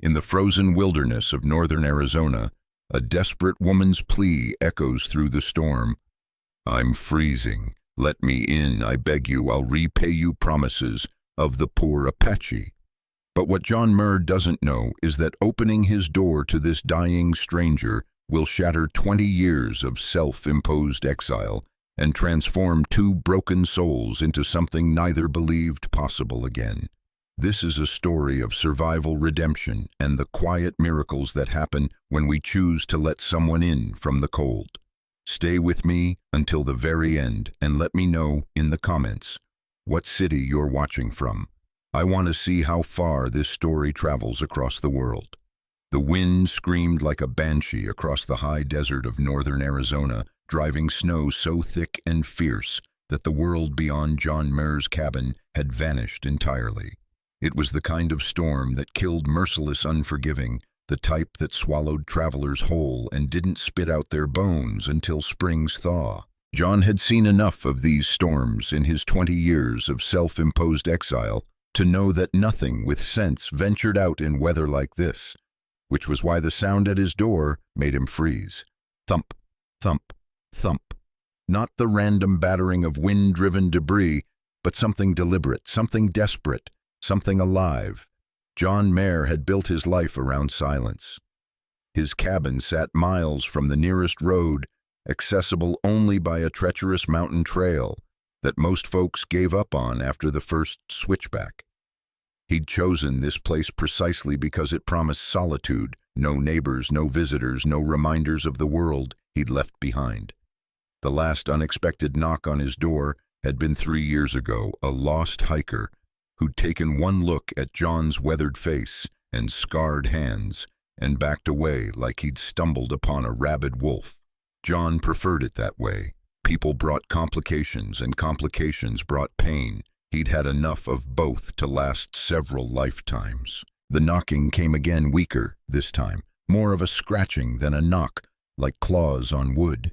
In the frozen wilderness of northern Arizona, a desperate woman's plea echoes through the storm. "I'm freezing. Let me in, I beg you. I'll repay you promises of the poor Apache." But what John Merr doesn't know is that opening his door to this dying stranger will shatter 20 years of self-imposed exile and transform two broken souls into something neither believed possible again. This is a story of survival, redemption, and the quiet miracles that happen when we choose to let someone in from the cold. Stay with me until the very end and let me know in the comments what city you're watching from. I want to see how far this story travels across the world. The wind screamed like a banshee across the high desert of northern Arizona, driving snow so thick and fierce that the world beyond John Merr's cabin had vanished entirely. It was the kind of storm that killed merciless unforgiving, the type that swallowed travelers whole and didn't spit out their bones until spring's thaw. John had seen enough of these storms in his 20 years of self-imposed exile to know that nothing with sense ventured out in weather like this, which was why the sound at his door made him freeze. Thump, thump, thump. Not the random battering of wind-driven debris, but something deliberate, something desperate, something alive. John Merr had built his life around silence. His cabin sat miles from the nearest road, accessible only by a treacherous mountain trail that most folks gave up on after the first switchback. He'd chosen this place precisely because it promised solitude, no neighbors, no visitors, no reminders of the world he'd left behind. The last unexpected knock on his door had been 3 years ago, a lost hiker who'd taken one look at John's weathered face and scarred hands and backed away like he'd stumbled upon a rabid wolf. John preferred it that way. People brought complications, and complications brought pain. He'd had enough of both to last several lifetimes. The knocking came again, weaker this time, more of a scratching than a knock, like claws on wood.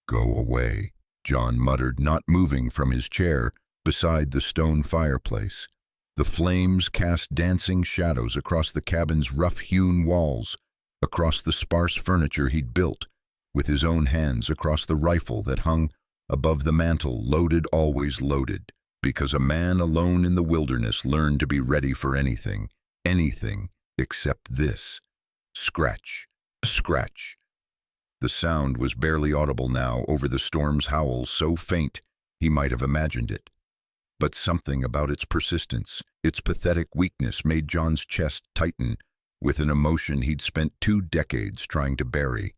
"Go away," John muttered, not moving from his chair beside the stone fireplace. The flames cast dancing shadows across the cabin's rough-hewn walls, across the sparse furniture he'd built with his own hands, across the rifle that hung above the mantel, loaded, always loaded, because a man alone in the wilderness learned to be ready for anything, anything except this. Scratch, scratch. The sound was barely audible now over the storm's howl, so faint he might have imagined it. But something about its persistence, its pathetic weakness, made John's chest tighten with an emotion he'd spent 2 decades trying to bury.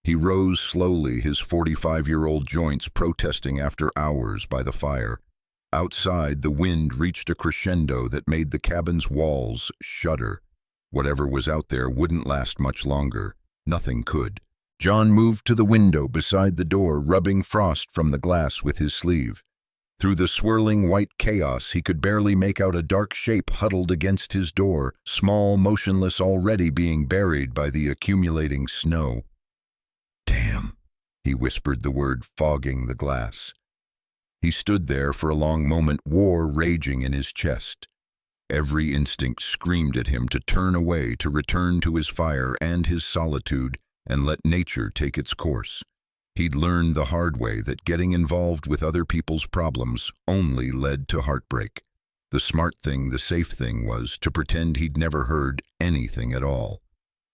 He rose slowly, his 45-year-old joints protesting after hours by the fire. Outside, the wind reached a crescendo that made the cabin's walls shudder. Whatever was out there wouldn't last much longer. Nothing could. John moved to the window beside the door, rubbing frost from the glass with his sleeve. Through the swirling white chaos, he could barely make out a dark shape huddled against his door, small, motionless, already being buried by the accumulating snow. "Damn," he whispered the word, fogging the glass. He stood there for a long moment, war raging in his chest. Every instinct screamed at him to turn away, to return to his fire and his solitude, and let nature take its course. He'd learned the hard way that getting involved with other people's problems only led to heartbreak. The smart thing, the safe thing, was to pretend he'd never heard anything at all.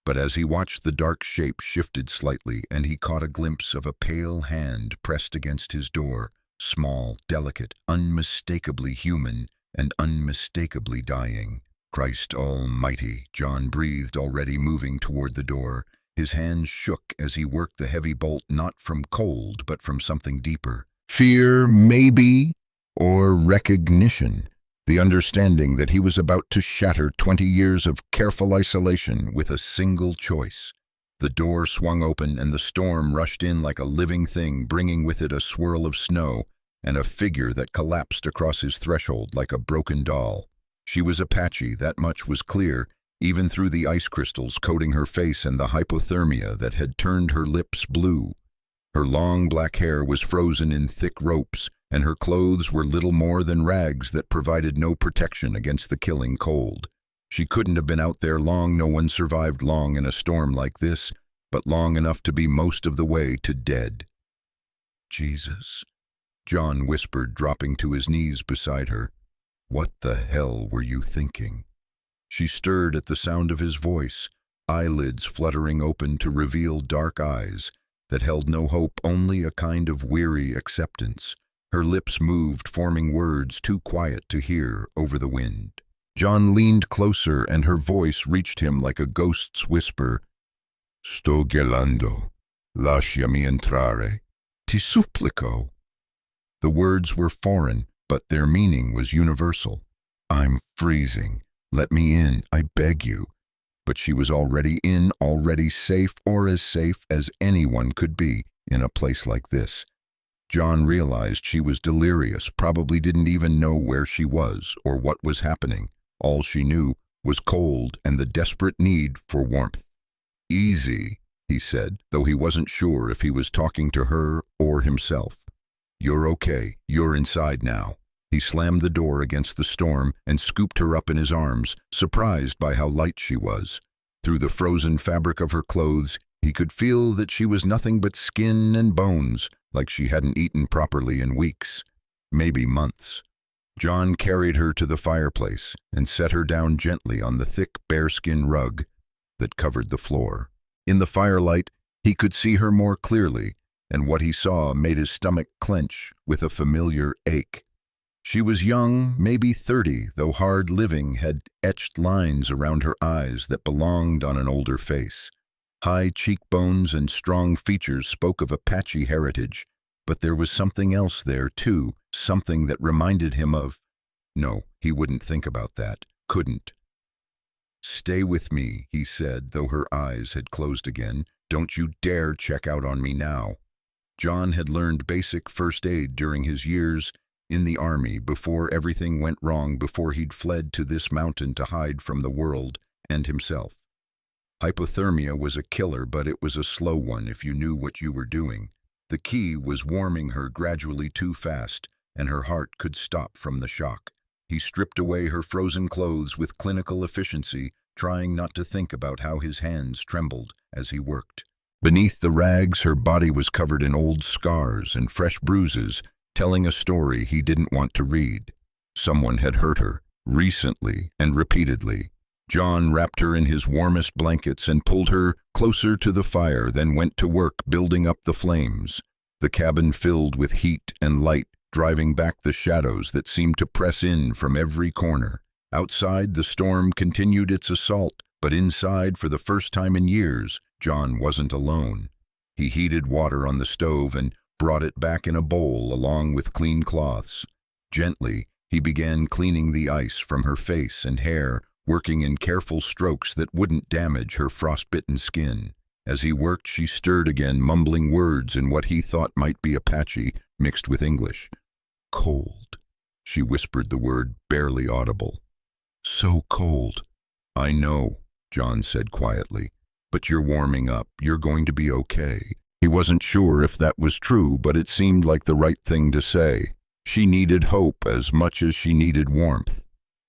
But as he watched, the dark shape shifted slightly, and he caught a glimpse of a pale hand pressed against his door, small, delicate, unmistakably human, and unmistakably dying. "Christ Almighty," John breathed, already moving toward the door. His hands shook as he worked the heavy bolt, not from cold, but from something deeper. Fear, maybe, or recognition. The understanding that he was about to shatter 20 years of careful isolation with a single choice. The door swung open, and the storm rushed in like a living thing, bringing with it a swirl of snow and a figure that collapsed across his threshold like a broken doll. She was Apache, that much was clear, even through the ice crystals coating her face and the hypothermia that had turned her lips blue. Her long black hair was frozen in thick ropes, and her clothes were little more than rags that provided no protection against the killing cold. She couldn't have been out there long. No one survived long in a storm like this, but long enough to be most of the way to dead. Jesus, John whispered, dropping to his knees beside her. What the hell were you thinking? She stirred at the sound of his voice, eyelids fluttering open to reveal dark eyes that held no hope, only a kind of weary acceptance. Her lips moved, forming words too quiet to hear over the wind. John leaned closer, and her voice reached him like a ghost's whisper. Sto gelando, lasciami entrare, ti supplico. The words were foreign, but their meaning was universal. I'm freezing. Let me in, I beg you. But she was already in, already safe, or as safe as anyone could be in a place like this. John realized she was delirious, probably didn't even know where she was or what was happening. All she knew was cold and the desperate need for warmth. Easy, he said, though he wasn't sure if he was talking to her or himself. You're okay. You're inside now. He slammed the door against the storm and scooped her up in his arms, surprised by how light she was. Through the frozen fabric of her clothes, he could feel that she was nothing but skin and bones, like she hadn't eaten properly in weeks, maybe months. John carried her to the fireplace and set her down gently on the thick bearskin rug that covered the floor. In the firelight, he could see her more clearly, and what he saw made his stomach clench with a familiar ache. She was young, maybe 30, though hard living had etched lines around her eyes that belonged on an older face. High cheekbones and strong features spoke of Apache heritage, but there was something else there, too, something that reminded him of... No, he wouldn't think about that, couldn't. Stay with me, he said, though her eyes had closed again. Don't you dare check out on me now. John had learned basic first aid during his years in the army, before everything went wrong, before he'd fled to this mountain to hide from the world and himself. Hypothermia was a killer, but it was a slow one if you knew what you were doing. The key was warming her gradually too fast, and her heart could stop from the shock. He stripped away her frozen clothes with clinical efficiency, trying not to think about how his hands trembled as he worked. Beneath the rags, her body was covered in old scars and fresh bruises, telling a story he didn't want to read. Someone had hurt her, recently and repeatedly. John wrapped her in his warmest blankets and pulled her closer to the fire, then went to work building up the flames. The cabin filled with heat and light, driving back the shadows that seemed to press in from every corner. Outside, the storm continued its assault, but inside, for the first time in years, John wasn't alone. He heated water on the stove and brought it back in a bowl along with clean cloths. Gently, he began cleaning the ice from her face and hair, working in careful strokes that wouldn't damage her frostbitten skin. As he worked, she stirred again, mumbling words in what he thought might be Apache mixed with English. Cold. She whispered the word, barely audible. So cold. I know, John said quietly, but you're warming up. You're going to be okay. He wasn't sure if that was true, but it seemed like the right thing to say. She needed hope as much as she needed warmth.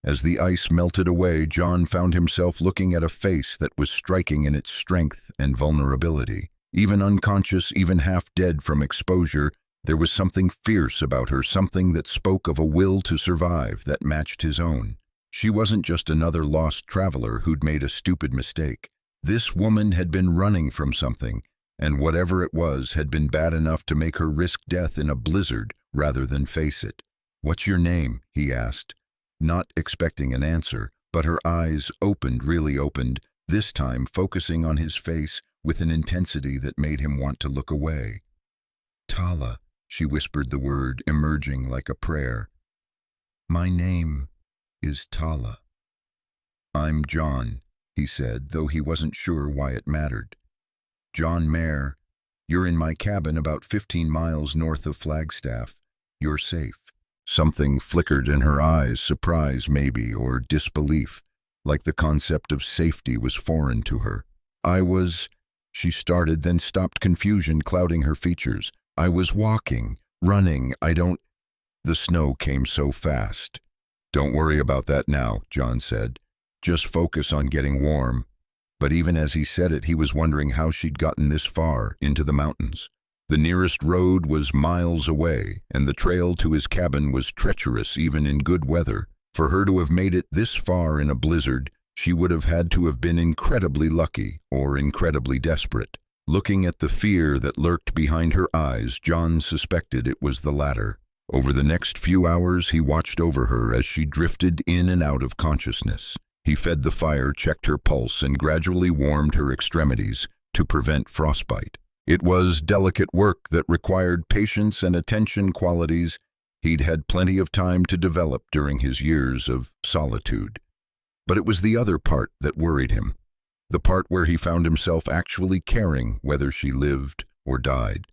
As the ice melted away, John found himself looking at a face that was striking in its strength and vulnerability. Even unconscious, even half dead from exposure, there was something fierce about her, something that spoke of a will to survive that matched his own. She wasn't just another lost traveler who'd made a stupid mistake. This woman had been running from something, and whatever it was had been bad enough to make her risk death in a blizzard rather than face it. What's your name? He asked, not expecting an answer, but her eyes opened, really opened, this time focusing on his face with an intensity that made him want to look away. Tala, she whispered the word, emerging like a prayer. My name is Tala. I'm John, he said, though he wasn't sure why it mattered. John Merr, you're in my cabin about 15 miles north of Flagstaff. You're safe. Something flickered in her eyes, surprise maybe, or disbelief, like the concept of safety was foreign to her. She started, then stopped, confusion clouding her features. I was walking, running, The snow came so fast. Don't worry about that now, John said. Just focus on getting warm. But even as he said it, he was wondering how she'd gotten this far into the mountains. The nearest road was miles away, and the trail to his cabin was treacherous even in good weather. For her to have made it this far in a blizzard, she would have had to have been incredibly lucky or incredibly desperate. Looking at the fear that lurked behind her eyes, John suspected it was the latter. Over the next few hours, he watched over her as she drifted in and out of consciousness. He fed the fire, checked her pulse, and gradually warmed her extremities to prevent frostbite. It was delicate work that required patience and attention, qualities he'd had plenty of time to develop during his years of solitude. But it was the other part that worried him, the part where he found himself actually caring whether she lived or died.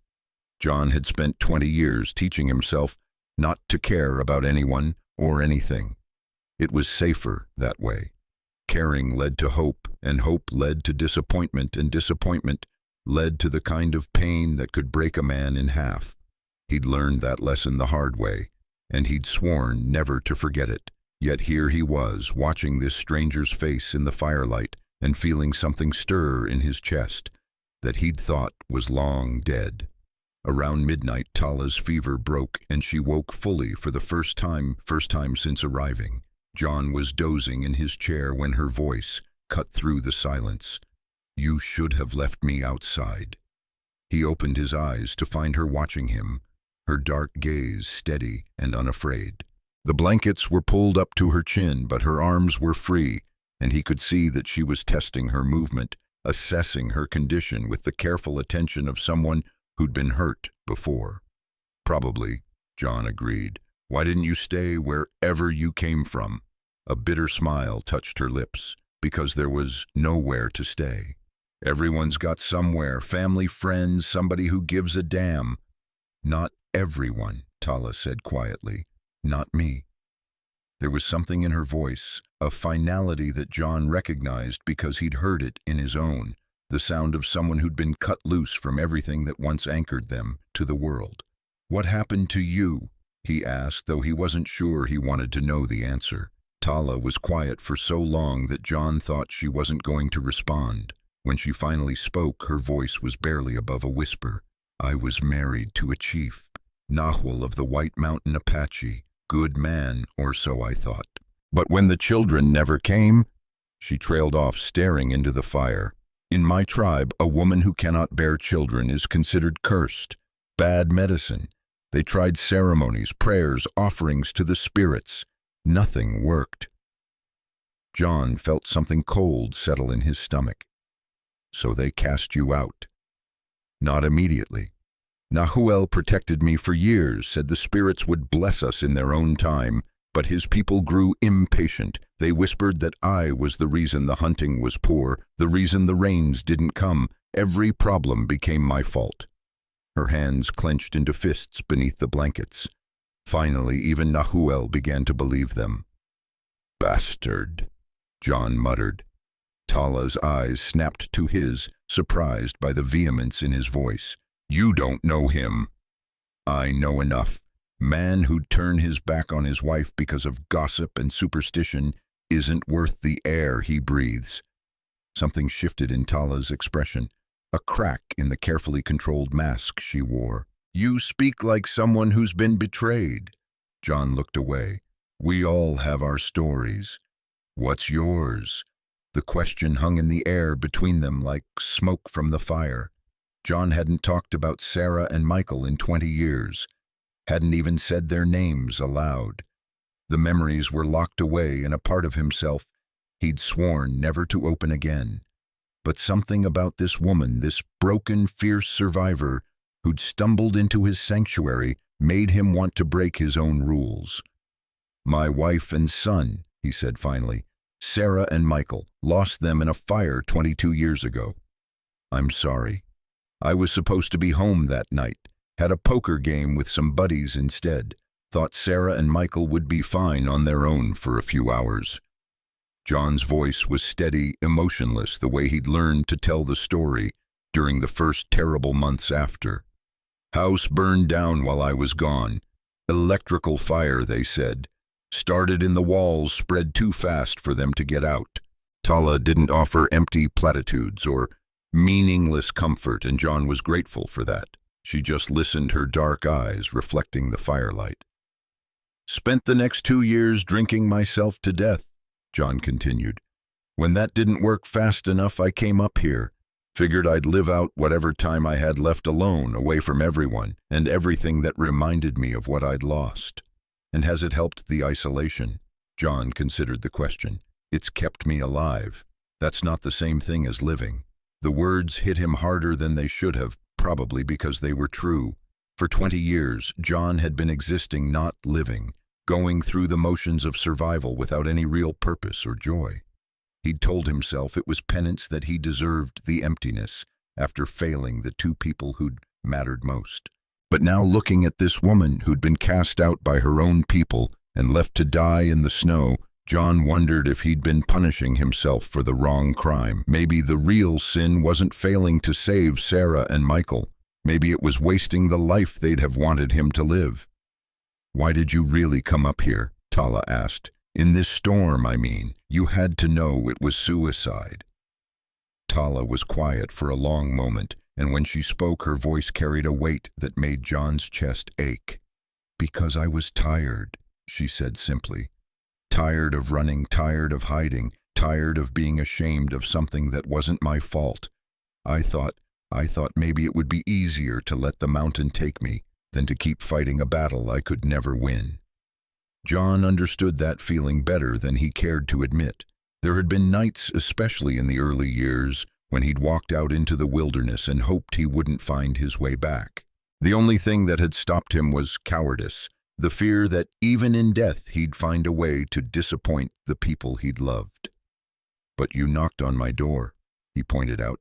John had spent 20 years teaching himself not to care about anyone or anything. It was safer that way. Caring led to hope, and hope led to disappointment, and disappointment led to the kind of pain that could break a man in half. He'd learned that lesson the hard way, and he'd sworn never to forget it. Yet here he was, watching this stranger's face in the firelight and feeling something stir in his chest that he'd thought was long dead. Around midnight, Tala's fever broke, and she woke fully for the first time since arriving. John was dozing in his chair when her voice cut through the silence. "You should have left me outside." He opened his eyes to find her watching him, her dark gaze steady and unafraid. The blankets were pulled up to her chin, but her arms were free, and he could see that she was testing her movement, assessing her condition with the careful attention of someone who'd been hurt before. "Probably," John agreed. "Why didn't you stay wherever you came from?" A bitter smile touched her lips. "Because there was nowhere to stay. Everyone's got somewhere, family, friends, somebody who gives a damn." "Not everyone," Tala said quietly. "Not me." There was something in her voice, a finality that John recognized because he'd heard it in his own, the sound of someone who'd been cut loose from everything that once anchored them to the world. "What happened to you?" he asked, though he wasn't sure he wanted to know the answer. Tala was quiet for so long that John thought she wasn't going to respond. When she finally spoke, her voice was barely above a whisper. "I was married to a chief, Nahual of the White Mountain Apache. Good man, or so I thought. But when the children never came," she trailed off, staring into the fire. "In my tribe, a woman who cannot bear children is considered cursed. Bad medicine. They tried ceremonies, prayers, offerings to the spirits. Nothing worked." John felt something cold settle in his stomach. "So they cast you out?" "Not immediately. Nahuel protected me for years, said the spirits would bless us in their own time, but his people grew impatient. They whispered that I was the reason the hunting was poor, the reason the rains didn't come. Every problem became my fault." Her hands clenched into fists beneath the blankets. Finally, even Nahuel began to believe them. "Bastard," John muttered. Tala's eyes snapped to his, surprised by the vehemence in his voice. "You don't know him." "I know enough. Man who'd turn his back on his wife because of gossip and superstition isn't worth the air he breathes." Something shifted in Tala's expression, a crack in the carefully controlled mask she wore. "You speak like someone who's been betrayed." John looked away. "We all have our stories. What's yours?" The question hung in the air between them like smoke from the fire. John hadn't talked about Sarah and Michael in 20 years, hadn't even said their names aloud. The memories were locked away in a part of himself he'd sworn never to open again. But something about this woman, this broken, fierce survivor who'd stumbled into his sanctuary, made him want to break his own rules. "My wife and son," he said finally. "Sarah and Michael, lost them in a fire 22 years ago. I'm sorry. I was supposed to be home that night, had a poker game with some buddies instead, thought Sarah and Michael would be fine on their own for a few hours." John's voice was steady, emotionless, the way he'd learned to tell the story during the first terrible months after. "House burned down while I was gone. Electrical fire, they said. Started in the walls, spread too fast for them to get out. Tala didn't offer empty platitudes or meaningless comfort, and John was grateful for that. She just listened, her dark eyes reflecting the firelight. Spent the next 2 years drinking myself to death, John continued. When that didn't work fast enough, I came up here. Figured I'd live out whatever time I had left alone, away from everyone and everything that reminded me of what I'd lost. And has it helped the isolation? John considered the question. It's kept me alive. That's not the same thing as living. The words hit him harder than they should have, probably because they were true. For 20 years, John had been existing, not living, going through the motions of survival without any real purpose or joy. He'd told himself it was penance that he deserved the emptiness after failing the 2 people who'd mattered most. But now, looking at this woman who'd been cast out by her own people and left to die in the snow, John wondered if he'd been punishing himself for the wrong crime. Maybe the real sin wasn't failing to save Sarah and Michael. Maybe it was wasting the life they'd have wanted him to live. Why did you really come up here? Tala asked. In this storm, I mean. You had to know it was suicide. Tala was quiet for a long moment, and when she spoke, her voice carried a weight that made John's chest ache. Because I was tired, she said simply. Tired of running, tired of hiding, tired of being ashamed of something that wasn't my fault. I thought maybe it would be easier to let the mountain take me than to keep fighting a battle I could never win. John understood that feeling better than he cared to admit. There had been nights, especially in the early years, when he'd walked out into the wilderness and hoped he wouldn't find his way back. The only thing that had stopped him was cowardice, the fear that even in death he'd find a way to disappoint the people he'd loved. But you knocked on my door, he pointed out.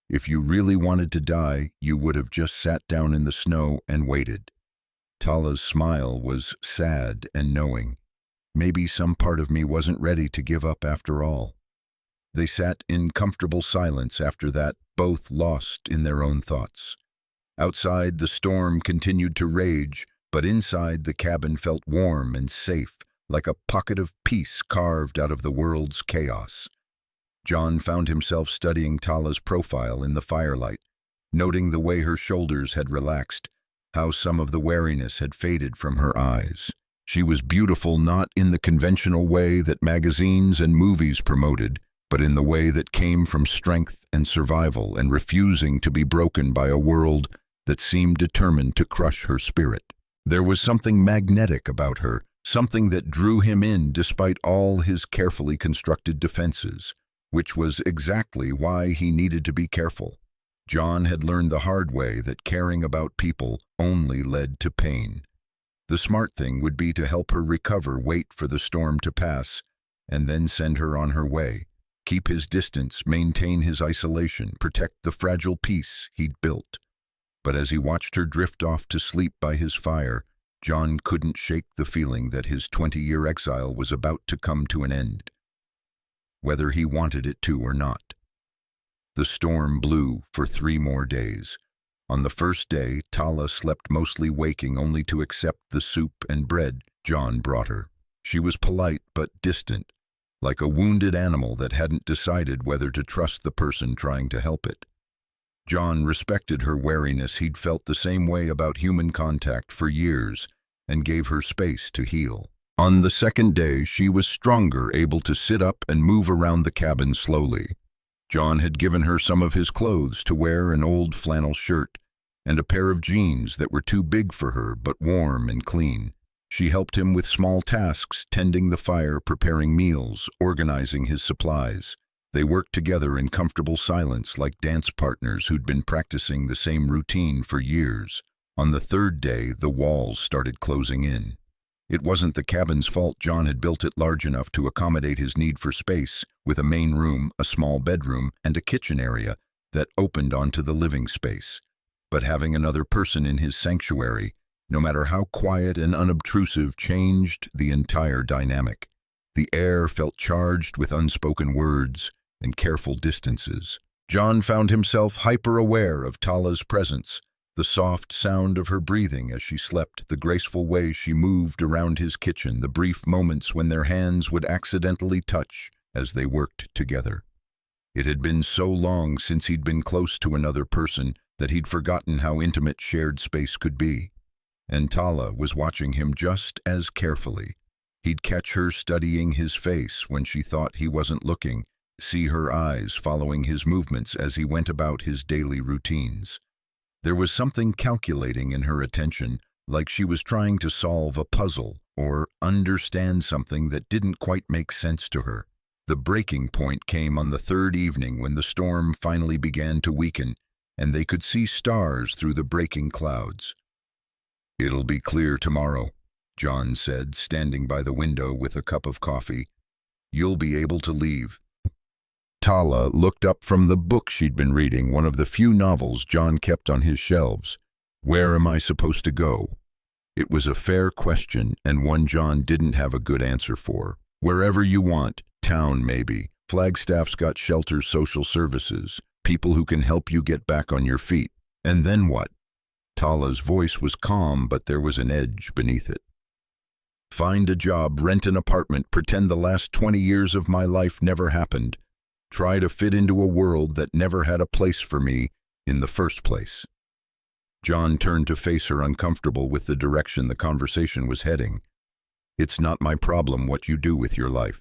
If you really wanted to die, you would have just sat down in the snow and waited. Tala's smile was sad and knowing. Maybe some part of me wasn't ready to give up after all. They sat in comfortable silence after that, both lost in their own thoughts. Outside, the storm continued to rage, but inside the cabin felt warm and safe, like a pocket of peace carved out of the world's chaos. John found himself studying Tala's profile in the firelight, noting the way her shoulders had relaxed, how some of the wariness had faded from her eyes. She was beautiful not in the conventional way that magazines and movies promoted, but in the way that came from strength and survival and refusing to be broken by a world that seemed determined to crush her spirit. There was something magnetic about her, something that drew him in despite all his carefully constructed defenses, which was exactly why he needed to be careful. John had learned the hard way that caring about people only led to pain. The smart thing would be to help her recover, wait for the storm to pass, and then send her on her way. Keep his distance, maintain his isolation, protect the fragile peace he'd built. But as he watched her drift off to sleep by his fire, John couldn't shake the feeling that his 20-year exile was about to come to an end, whether he wanted it to or not. The storm blew for 3 more days. On the first day, Tala slept mostly waking only to accept the soup and bread John brought her. She was polite but distant, like a wounded animal that hadn't decided whether to trust the person trying to help it. John respected her wariness. He'd felt the same way about human contact for years and gave her space to heal. On the second day, she was stronger, able to sit up and move around the cabin slowly. John had given her some of his clothes to wear, an old flannel shirt and a pair of jeans that were too big for her but warm and clean. She helped him with small tasks, tending the fire, preparing meals, organizing his supplies. They worked together in comfortable silence like dance partners who'd been practicing the same routine for years. On the third day, the walls started closing in. It wasn't the cabin's fault. John had built it large enough to accommodate his need for space, with a main room, a small bedroom, and a kitchen area that opened onto the living space. But having another person in his sanctuary, no matter how quiet and unobtrusive, changed the entire dynamic. The air felt charged with unspoken words and careful distances. John found himself hyper-aware of Tala's presence, The soft sound of her breathing as she slept, the graceful way she moved around his kitchen, the brief moments when their hands would accidentally touch as they worked together. It had been so long since he'd been close to another person that he'd forgotten how intimate shared space could be. And Tala was watching him just as carefully. He'd catch her studying his face when she thought he wasn't looking, see her eyes following his movements as he went about his daily routines. There was something calculating in her attention, like she was trying to solve a puzzle or understand something that didn't quite make sense to her. The breaking point came on the third evening when the storm finally began to weaken, and they could see stars through the breaking clouds. "It'll be clear tomorrow," John said, standing by the window with a cup of coffee. "You'll be able to leave." Tala looked up from the book she'd been reading, one of the few novels John kept on his shelves. "Where am I supposed to go?" It was a fair question, and one John didn't have a good answer for. "Wherever you want. Town, maybe. Flagstaff's got shelters, social services, people who can help you get back on your feet." "And then what?" Tala's voice was calm, but there was an edge beneath it. "Find a job, rent an apartment, pretend the last 20 years of my life never happened. Try to fit into a world that never had a place for me in the first place." John turned to face her, uncomfortable with the direction the conversation was heading. "It's not my problem what you do with your life."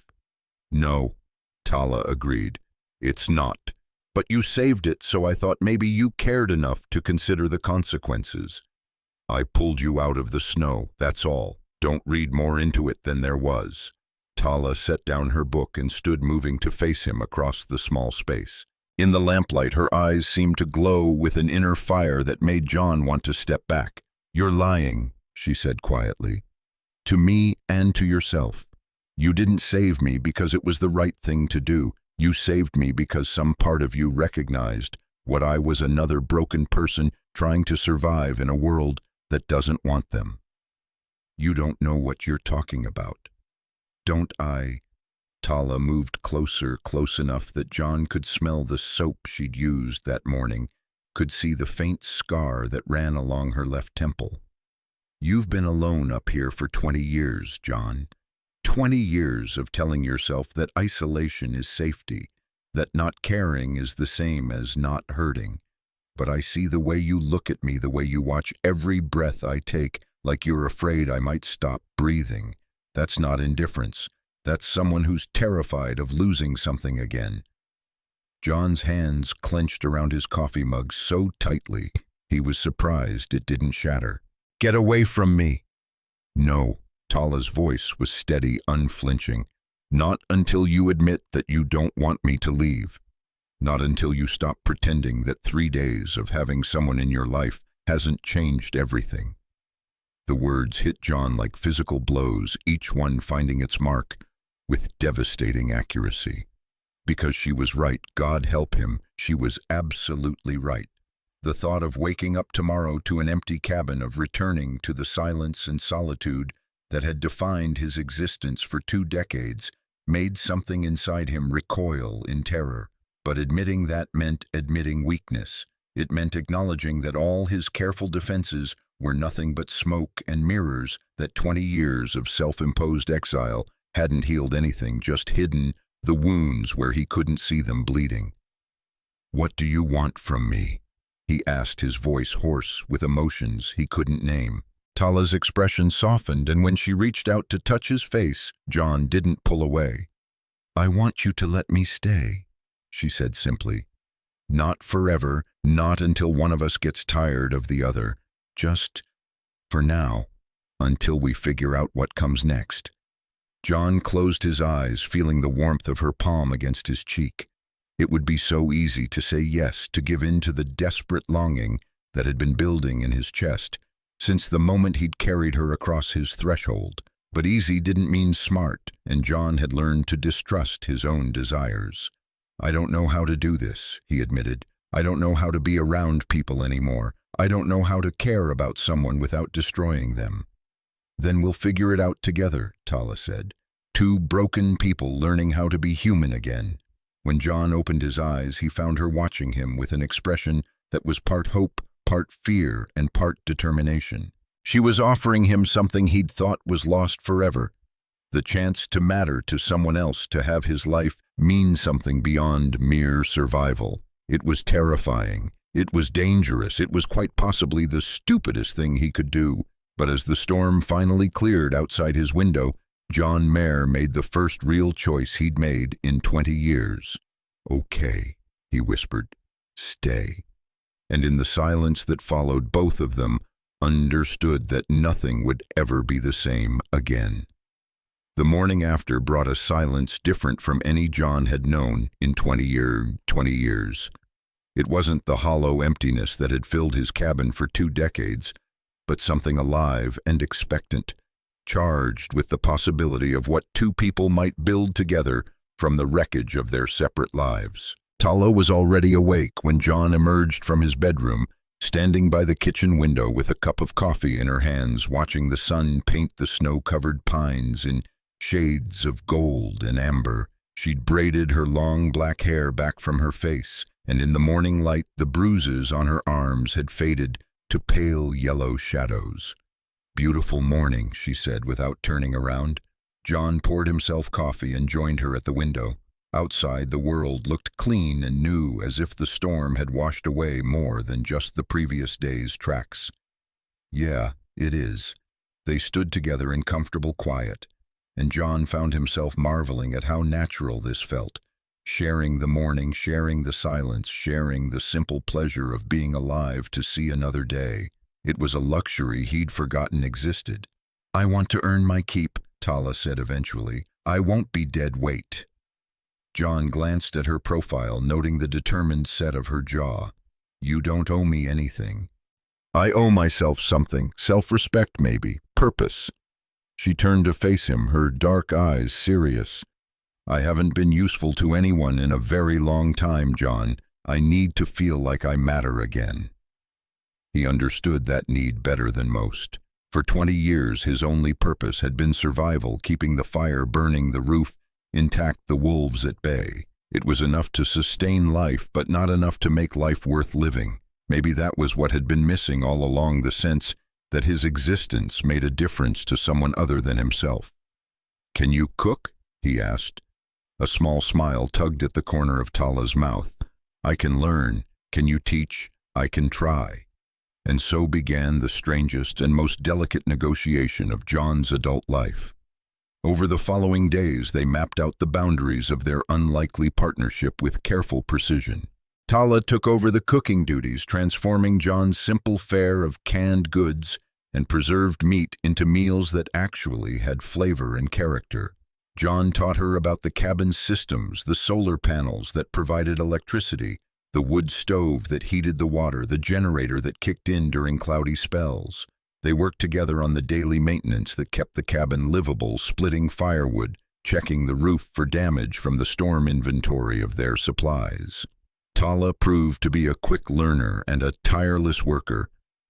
"No," Tala agreed. "It's not. But you saved it, so I thought maybe you cared enough to consider the consequences. I pulled you out of the snow, that's all. Don't read more into it than there was." Tala set down her book and stood moving to face him across the small space. In the lamplight, her eyes seemed to glow with an inner fire that made John want to step back. "You're lying," she said quietly. "To me and to yourself. You didn't save me because it was the right thing to do. You saved me because some part of you recognized what I was, another broken person trying to survive in a world that doesn't want them. You don't know what you're talking about." "Don't I?" Tala moved closer, close enough that John could smell the soap she'd used that morning, could see the faint scar that ran along her left temple. "You've been alone up here for 20 years, John. 20 years of telling yourself that isolation is safety, that not caring is the same as not hurting. But I see the way you look at me, the way you watch every breath I take, like you're afraid I might stop breathing. That's not indifference. That's someone who's terrified of losing something again." John's hands clenched around his coffee mug so tightly, he was surprised it didn't shatter. "Get away from me!" "No." Tala's voice was steady, unflinching. "Not until you admit that you don't want me to leave. Not until you stop pretending that 3 days of having someone in your life hasn't changed everything." The words hit John like physical blows, each one finding its mark with devastating accuracy. Because she was right, God help him, she was absolutely right. The thought of waking up tomorrow to an empty cabin, of returning to the silence and solitude that had defined his existence for 2 decades, made something inside him recoil in terror. But admitting that meant admitting weakness. It meant acknowledging that all his careful defenses were nothing but smoke and mirrors, that 20 years of self-imposed exile hadn't healed anything, just hidden the wounds where he couldn't see them bleeding. "What do you want from me?" he asked, his voice hoarse with emotions he couldn't name. Tala's expression softened, and when she reached out to touch his face, John didn't pull away. "I want you to let me stay," she said simply. "Not forever, not until one of us gets tired of the other. Just for now, until we figure out what comes next." John closed his eyes, feeling the warmth of her palm against his cheek. It would be so easy to say yes, to give in to the desperate longing that had been building in his chest since the moment he'd carried her across his threshold. But easy didn't mean smart, and John had learned to distrust his own desires. "I don't know how to do this," he admitted. "I don't know how to be around people anymore. I don't know how to care about someone without destroying them." "Then we'll figure it out together," Tala said. "2 broken people learning how to be human again." When John opened his eyes, he found her watching him with an expression that was part hope, part fear and part determination. She was offering him something he'd thought was lost forever, the chance to matter to someone else, to have his life mean something beyond mere survival. It was terrifying. It was dangerous. It was quite possibly the stupidest thing he could do. But as the storm finally cleared outside his window, John Merr made the first real choice he'd made in 20 years. "Okay," he whispered. "Stay." And in the silence that followed, both of them understood that nothing would ever be the same again. The morning after brought a silence different from any John had known in 20 years. It wasn't the hollow emptiness that had filled his cabin for 2 decades, but something alive and expectant, charged with the possibility of what two people might build together from the wreckage of their separate lives. Tala was already awake when John emerged from his bedroom, standing by the kitchen window with a cup of coffee in her hands, watching the sun paint the snow-covered pines in shades of gold and amber. She'd braided her long black hair back from her face, and in the morning light the bruises on her arms had faded to pale yellow shadows. "Beautiful morning," she said without turning around. John poured himself coffee and joined her at the window. Outside, the world looked clean and new, as if the storm had washed away more than just the previous day's tracks. "Yeah, it is." They stood together in comfortable quiet, and John found himself marveling at how natural this felt. Sharing the morning, sharing the silence, sharing the simple pleasure of being alive to see another day. It was a luxury he'd forgotten existed. "I want to earn my keep," Tala said eventually. "I won't be dead weight." John glanced at her profile, noting the determined set of her jaw. "You don't owe me anything." "I owe myself something. Self-respect, maybe. Purpose." She turned to face him, her dark eyes serious. "I haven't been useful to anyone in a very long time, John. I need to feel like I matter again." He understood that need better than most. For 20 years, his only purpose had been survival, keeping the fire burning, the roof intact, the wolves at bay. It was enough to sustain life, but not enough to make life worth living. Maybe that was what had been missing all along, the sense that his existence made a difference to someone other than himself. "Can you cook?" he asked. A small smile tugged at the corner of Tala's mouth. "I can learn. Can you teach? I can try." And so began the strangest and most delicate negotiation of John's adult life. Over the following days, they mapped out the boundaries of their unlikely partnership with careful precision. Tala took over the cooking duties, transforming John's simple fare of canned goods and preserved meat into meals that actually had flavor and character. John taught her about the cabin's systems, the solar panels that provided electricity, the wood stove that heated the water, the generator that kicked in during cloudy spells. They worked together on the daily maintenance that kept the cabin livable, splitting firewood, checking the roof for damage from the storm inventory of their supplies. Tala proved to be a quick learner and a tireless worker,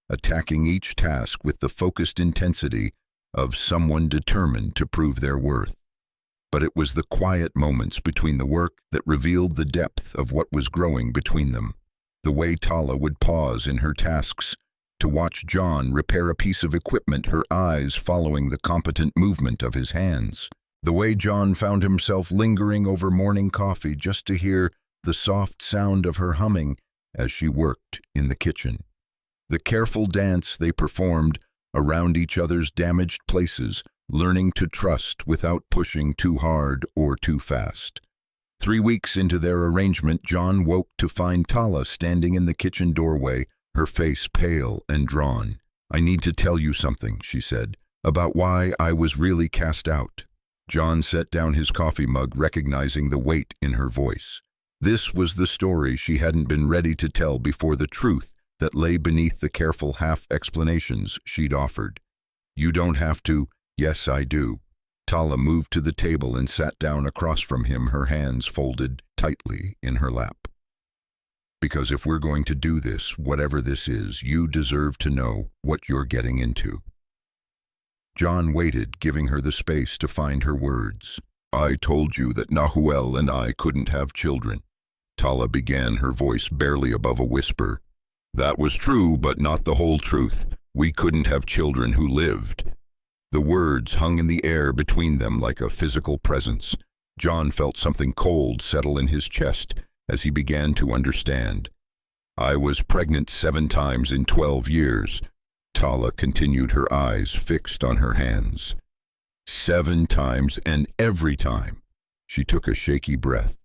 attacking each task with the focused intensity of someone determined to prove their worth. But it was the quiet moments between the work that revealed the depth of what was growing between them. The way Tala would pause in her tasks to watch John repair a piece of equipment, her eyes following the competent movement of his hands. The way John found himself lingering over morning coffee just to hear the soft sound of her humming as she worked in the kitchen. The careful dance they performed around each other's damaged places, learning to trust without pushing too hard or too fast. 3 weeks into their arrangement, John woke to find Tala standing in the kitchen doorway, her face pale and drawn. "I need to tell you something," she said, "about why I was really cast out." John set down his coffee mug, recognizing the weight in her voice. This was the story she hadn't been ready to tell before, the truth that lay beneath the careful half-explanations she'd offered. "You don't have to." "Yes, I do." Tala moved to the table and sat down across from him, her hands folded tightly in her lap. "Because if we're going to do this, whatever this is, you deserve to know what you're getting into." John waited, giving her the space to find her words. "I told you that Nahuel and I couldn't have children," Tala began, her voice barely above a whisper. That was true, but not the whole truth. We couldn't have children who lived. The words hung in the air between them like a physical presence. John felt something cold settle in his chest as he began to understand. I was pregnant 7 times in 12 years. Tala continued, her eyes fixed on her hands. 7 times, and every time. She took a shaky breath.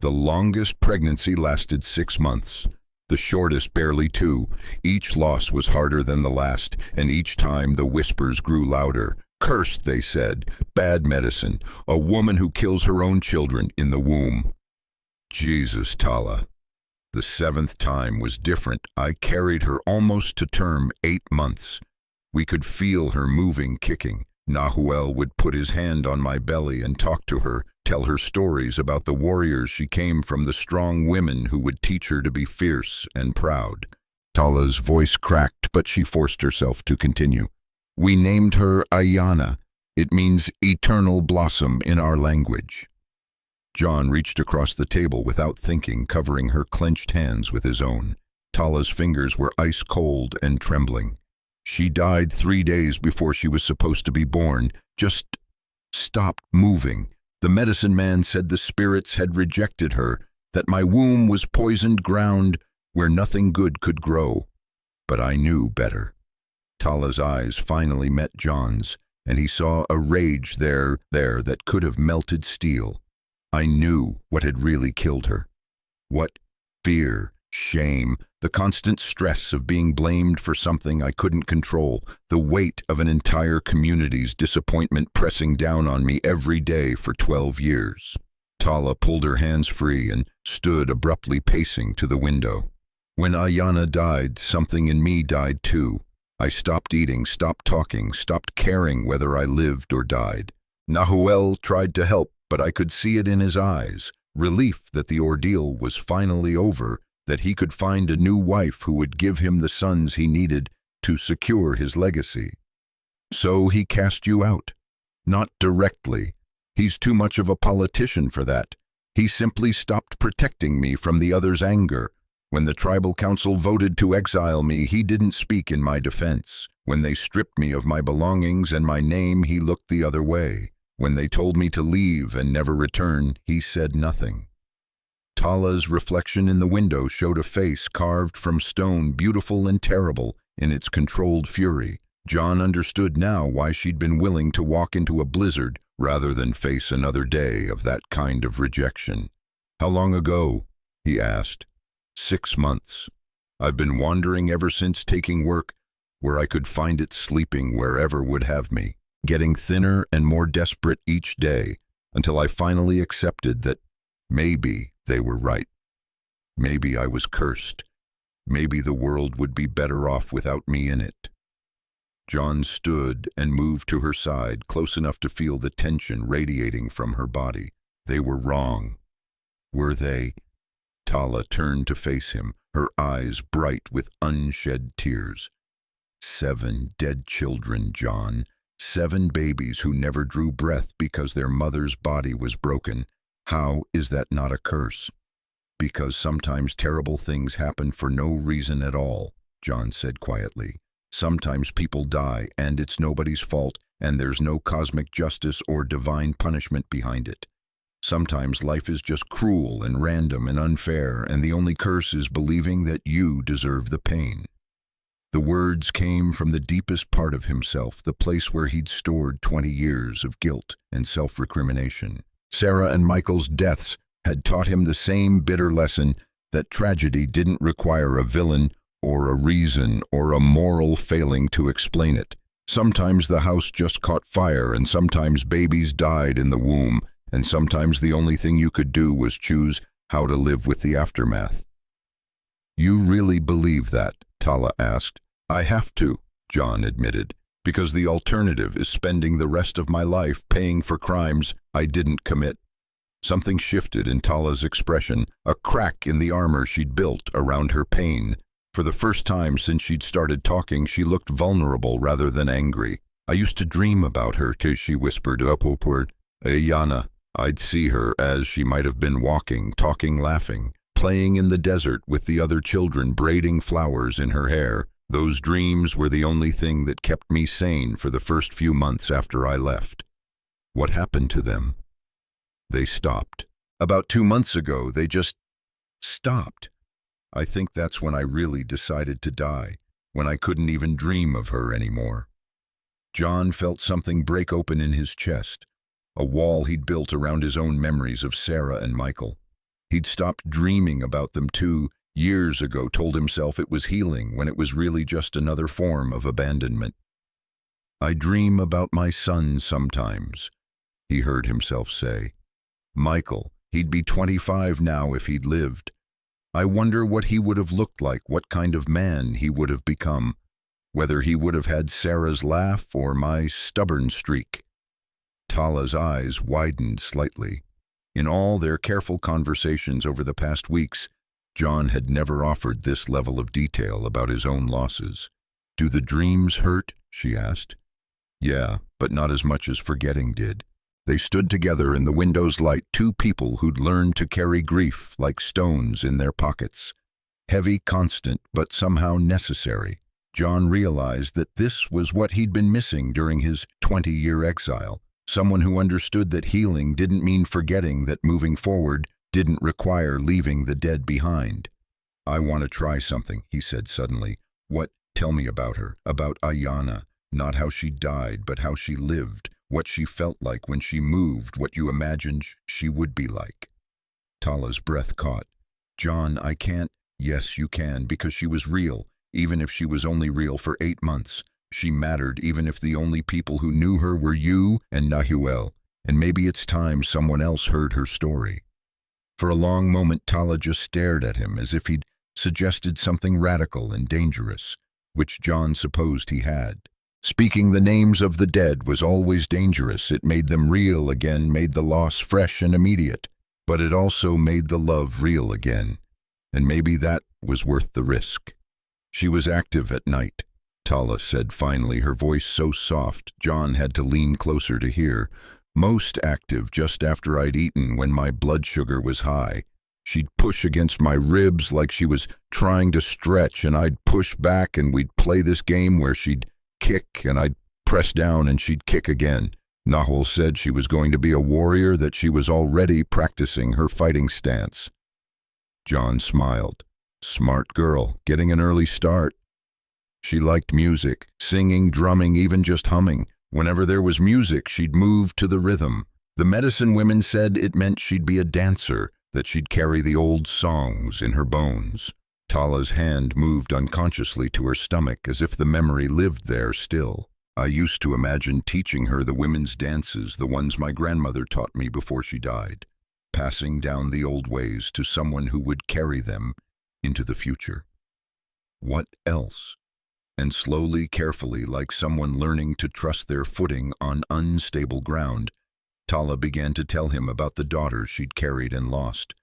The longest pregnancy lasted 6 months. The shortest barely 2. Each loss was harder than the last, and each time the whispers grew louder. Cursed, they said. Bad medicine. A woman who kills her own children in the womb. Jesus, Tala. The 7th time was different. I carried her almost to term 8 months. We could feel her moving, kicking. Nahuel would put his hand on my belly and talk to her, tell her stories about the warriors she came from, the strong women who would teach her to be fierce and proud. Tala's voice cracked, but she forced herself to continue. We named her Ayana. It means eternal blossom in our language. John reached across the table without thinking, covering her clenched hands with his own. Tala's fingers were ice cold and trembling. She died 3 days before she was supposed to be born. Just stopped moving. The medicine man said the spirits had rejected her, that my womb was poisoned ground where nothing good could grow. But I knew better. Tala's eyes finally met John's, and he saw a rage there that could have melted steel. I knew what had really killed her. What? Fear, shame, the constant stress of being blamed for something I couldn't control, the weight of an entire community's disappointment pressing down on me every day for 12 years. Tala pulled her hands free and stood abruptly pacing to the window. When Ayana died, something in me died too. I stopped eating, stopped talking, stopped caring whether I lived or died. Nahuel tried to help, but I could see it in his eyes, relief that the ordeal was finally over, that he could find a new wife who would give him the sons he needed to secure his legacy. So he cast you out. Not directly. He's too much of a politician for that. He simply stopped protecting me from the others' anger. When the tribal council voted to exile me, he didn't speak in my defense. When they stripped me of my belongings and my name, he looked the other way. When they told me to leave and never return, he said nothing. Tala's reflection in the window showed a face carved from stone, beautiful and terrible in its controlled fury. John understood now why she'd been willing to walk into a blizzard rather than face another day of that kind of rejection. How long ago? He asked. 6 months. I've been wandering ever since, taking work where I could find it, sleeping wherever would have me, getting thinner and more desperate each day, until I finally accepted that maybe they were right. Maybe I was cursed. Maybe the world would be better off without me in it. John stood and moved to her side, close enough to feel the tension radiating from her body. They were wrong. Were they? Tala turned to face him, her eyes bright with unshed tears. 7 dead children, John. 7 babies who never drew breath because their mother's body was broken. How is that not a curse? Because sometimes terrible things happen for no reason at all, John said quietly. Sometimes people die, and it's nobody's fault, and there's no cosmic justice or divine punishment behind it. Sometimes life is just cruel and random and unfair, and the only curse is believing that you deserve the pain. The words came from the deepest part of himself, the place where he'd stored 20 years of guilt and self-recrimination. Sarah and Michael's deaths had taught him the same bitter lesson, that tragedy didn't require a villain or a reason or a moral failing to explain it. Sometimes the house just caught fire, and sometimes babies died in the womb, and sometimes the only thing you could do was choose how to live with the aftermath. You really believe that? Tala asked. I have to, John admitted, because the alternative is spending the rest of my life paying for crimes I didn't commit. Something shifted in Tala's expression, a crack in the armor she'd built around her pain. For the first time since she'd started talking, she looked vulnerable rather than angry. I used to dream about her, she whispered upward. Ayana. I'd see her as she might have been walking, talking, laughing, playing in the desert with the other children, braiding flowers in her hair. Those dreams were the only thing that kept me sane for the first few months after I left. What happened to them? They stopped. About 2 months ago, they just stopped. I think that's when I really decided to die, when I couldn't even dream of her anymore. John felt something break open in his chest, a wall he'd built around his own memories of Sarah and Michael. He'd stopped dreaming about them 2 years ago, told himself it was healing when it was really just another form of abandonment. I dream about my son sometimes, he heard himself say. Michael, he'd be 25 now if he'd lived. I wonder what he would have looked like, what kind of man he would have become, whether he would have had Sarah's laugh or my stubborn streak. Tala's eyes widened slightly. In all their careful conversations over the past weeks, John had never offered this level of detail about his own losses. Do the dreams hurt? She asked. Yeah, but not as much as forgetting did. They stood together in the window's light, 2 people who'd learned to carry grief like stones in their pockets. Heavy, constant, but somehow necessary. John realized that this was what he'd been missing during his 20-year exile. Someone who understood that healing didn't mean forgetting, that moving forward didn't require leaving the dead behind. I want to try something, he said suddenly. What? Tell me about her, about Ayanna. Not how she died, but how she lived, what she felt like when she moved, what you imagined she would be like. Tala's breath caught. John, I can't. Yes, you can, because she was real, even if she was only real for 8 months. She mattered, even if the only people who knew her were you and Nahuel, and maybe it's time someone else heard her story. For a long moment, Tala just stared at him as if he'd suggested something radical and dangerous, which John supposed he had. Speaking the names of the dead was always dangerous. It made them real again, made the loss fresh and immediate, but it also made the love real again, and maybe that was worth the risk. She was active at night, Tala said finally, her voice so soft John had to lean closer to hear. Most active just after I'd eaten, when my blood sugar was high. She'd push against my ribs like she was trying to stretch, and I'd push back, and we'd play this game where she'd kick and I'd press down and she'd kick again. Nahuel said she was going to be a warrior, that she was already practicing her fighting stance. John smiled. Smart girl, getting an early start. She liked music, singing, drumming, even just humming. Whenever there was music, she'd move to the rhythm. The medicine women said it meant she'd be a dancer, that she'd carry the old songs in her bones. Tala's hand moved unconsciously to her stomach, as if the memory lived there still. I used to imagine teaching her the women's dances, the ones my grandmother taught me before she died, passing down the old ways to someone who would carry them into the future. What else? And slowly, carefully, like someone learning to trust their footing on unstable ground, Tala began to tell him about the daughters she'd carried and lost.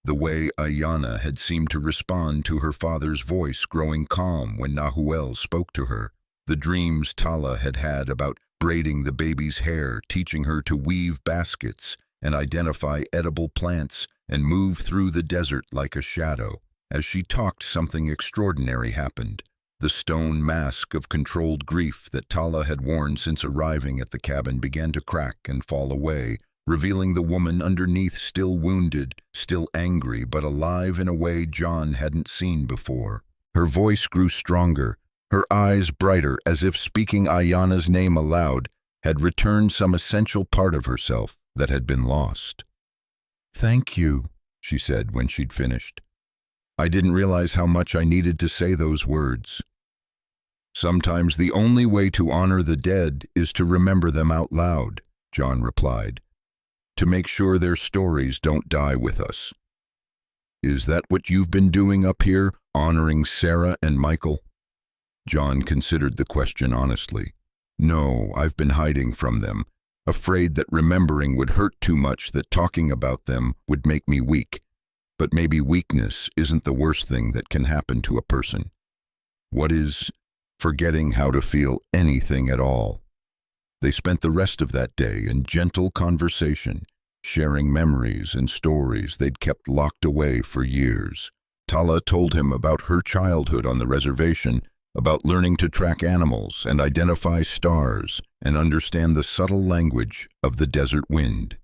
The way Ayanna had seemed to respond to her father's voice, growing calm when Nahuel spoke to her. The dreams Tala had had about braiding the baby's hair, teaching her to weave baskets and identify edible plants and move through the desert like a shadow. As she talked, something extraordinary happened. The stone mask of controlled grief that Tala had worn since arriving at the cabin began to crack and fall away, revealing the woman underneath, still wounded, still angry, but alive in a way John hadn't seen before. Her voice grew stronger, her eyes brighter, as if speaking Ayanna's name aloud had returned some essential part of herself that had been lost. "Thank you," she said when she'd finished. I didn't realize how much I needed to say those words. Sometimes the only way to honor the dead is to remember them out loud, John replied, to make sure their stories don't die with us. Is that what you've been doing up here, honoring Sarah and Michael? John considered the question honestly. No, I've been hiding from them, afraid that remembering would hurt too much, that talking about them would make me weak. But maybe weakness isn't the worst thing that can happen to a person. What is forgetting how to feel anything at all? They spent the rest of that day in gentle conversation, sharing memories and stories they'd kept locked away for years. Tala told him about her childhood on the reservation, about learning to track animals and identify stars and understand the subtle language of the desert wind.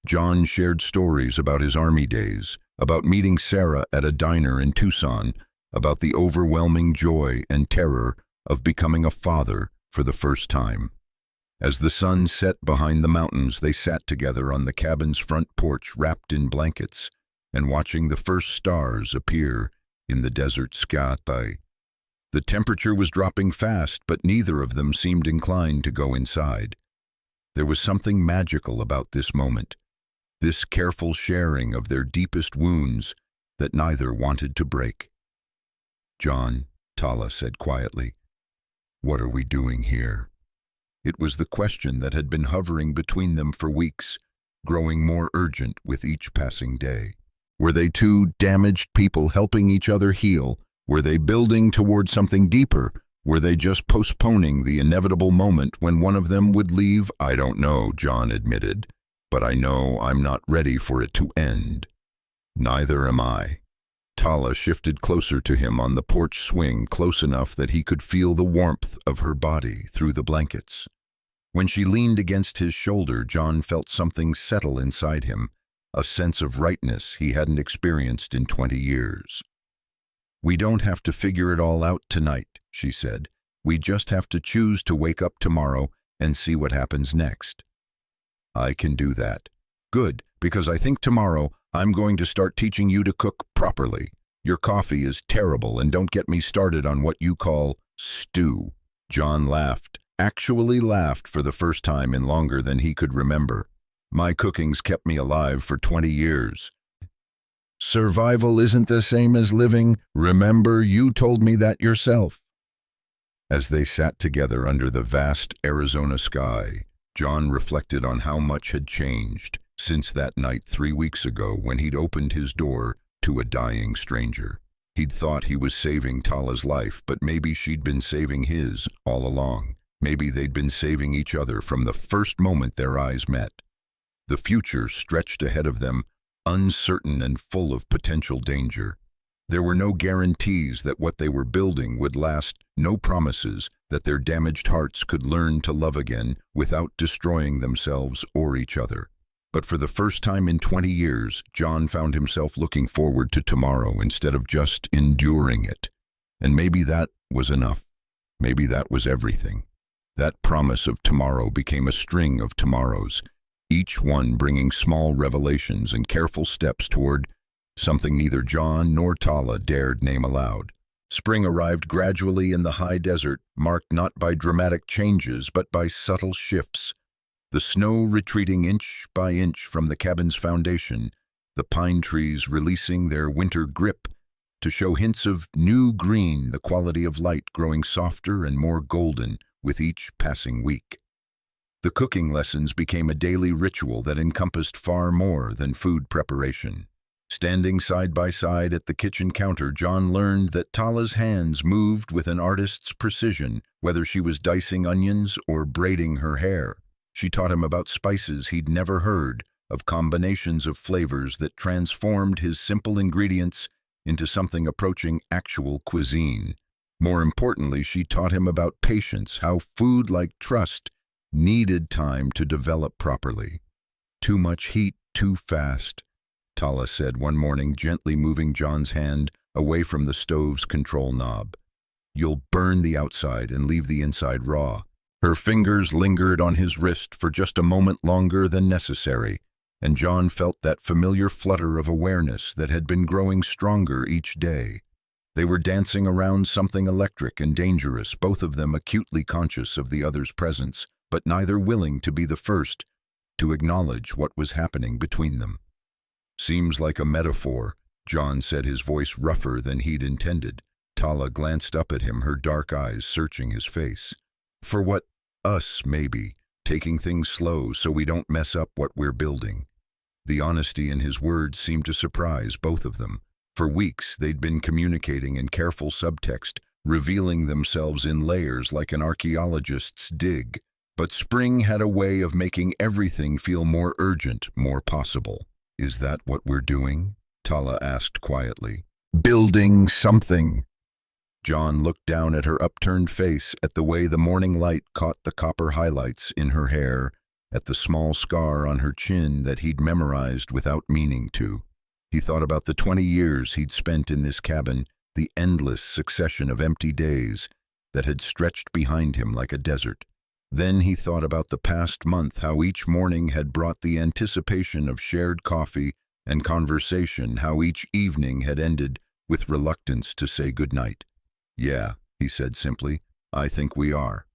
John shared stories about his army days, about meeting Sarah at a diner in Tucson, about the overwhelming joy and terror of becoming a father for the first time. As the sun set behind the mountains, they sat together on the cabin's front porch, wrapped in blankets, and watching the first stars appear in the desert sky. The temperature was dropping fast, but neither of them seemed inclined to go inside. There was something magical about this moment, this careful sharing of their deepest wounds that neither wanted to break. "John," Tala said quietly, "what are we doing here?" It was the question that had been hovering between them for weeks, growing more urgent with each passing day. Were they two damaged people helping each other heal? Were they building toward something deeper? Were they just postponing the inevitable moment when one of them would leave? "I don't know," John admitted, "but I know I'm not ready for it to end." "Neither am I." Tala shifted closer to him on the porch swing, close enough that he could feel the warmth of her body through the blankets. When she leaned against his shoulder, John felt something settle inside him, a sense of rightness he hadn't experienced in 20 years. "We don't have to figure it all out tonight," she said. "We just have to choose to wake up tomorrow and see what happens next." "I can do that." "Good, because I think tomorrow I'm going to start teaching you to cook properly. Your coffee is terrible, and don't get me started on what you call stew." John laughed, actually laughed for the first time in longer than he could remember. "My cooking's kept me alive for 20 years. Survival isn't the same as living. Remember, you told me that yourself." As they sat together under the vast Arizona sky, John reflected on how much had changed since that night 3 weeks ago when he'd opened his door to a dying stranger. He'd thought he was saving Tala's life, but maybe she'd been saving his all along. Maybe they'd been saving each other from the first moment their eyes met. The future stretched ahead of them, uncertain and full of potential danger. There were no guarantees that what they were building would last, no promises that their damaged hearts could learn to love again without destroying themselves or each other. But for the first time in 20 years, John found himself looking forward to tomorrow instead of just enduring it. And maybe that was enough. Maybe that was everything. That promise of tomorrow became a string of tomorrows, each one bringing small revelations and careful steps toward something neither John nor Tala dared name aloud. Spring arrived gradually in the high desert, marked not by dramatic changes but by subtle shifts. The snow retreating inch by inch from the cabin's foundation, the pine trees releasing their winter grip to show hints of new green, the quality of light growing softer and more golden with each passing week. The cooking lessons became a daily ritual that encompassed far more than food preparation. Standing side by side at the kitchen counter, John learned that Tala's hands moved with an artist's precision, whether she was dicing onions or braiding her hair. She taught him about spices he'd never heard, of combinations of flavors that transformed his simple ingredients into something approaching actual cuisine. More importantly, she taught him about patience, how food like trust needed time to develop properly. "Too much heat, too fast," Tala said one morning, gently moving John's hand away from the stove's control knob. "You'll burn the outside and leave the inside raw." Her fingers lingered on his wrist for just a moment longer than necessary, and John felt that familiar flutter of awareness that had been growing stronger each day. They were dancing around something electric and dangerous, both of them acutely conscious of the other's presence, but neither willing to be the first to acknowledge what was happening between them. "Seems like a metaphor," John said, his voice rougher than he'd intended. Tala glanced up at him, her dark eyes searching his face. "For what? Us, maybe. Taking things slow so we don't mess up what we're building." The honesty in his words seemed to surprise both of them. For weeks, they'd been communicating in careful subtext, revealing themselves in layers like an archaeologist's dig. But spring had a way of making everything feel more urgent, more possible. "Is that what we're doing?" Tala asked quietly. "Building something." John looked down at her upturned face, at the way the morning light caught the copper highlights in her hair, at the small scar on her chin that he'd memorized without meaning to. He thought about the 20 years he'd spent in this cabin, the endless succession of empty days that had stretched behind him like a desert. Then he thought about the past month, how each morning had brought the anticipation of shared coffee and conversation, how each evening had ended with reluctance to say goodnight. "Yeah," he said simply, "I think we are."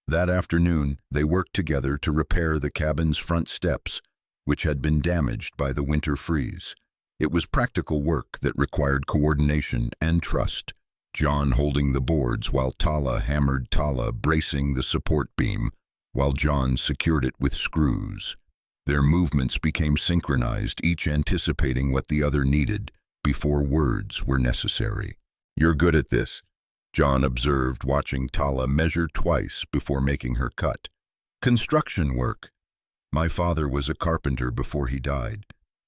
That afternoon, they worked together to repair the cabin's front steps, which had been damaged by the winter freeze. It was practical work that required coordination and trust, John holding the boards while Tala hammered Tala, bracing the support beam, while John secured it with screws. Their movements became synchronized, each anticipating what the other needed before words were necessary. "You're good at this," John observed, watching Tala measure twice before making her cut. "Construction work. My father was a carpenter before he died,"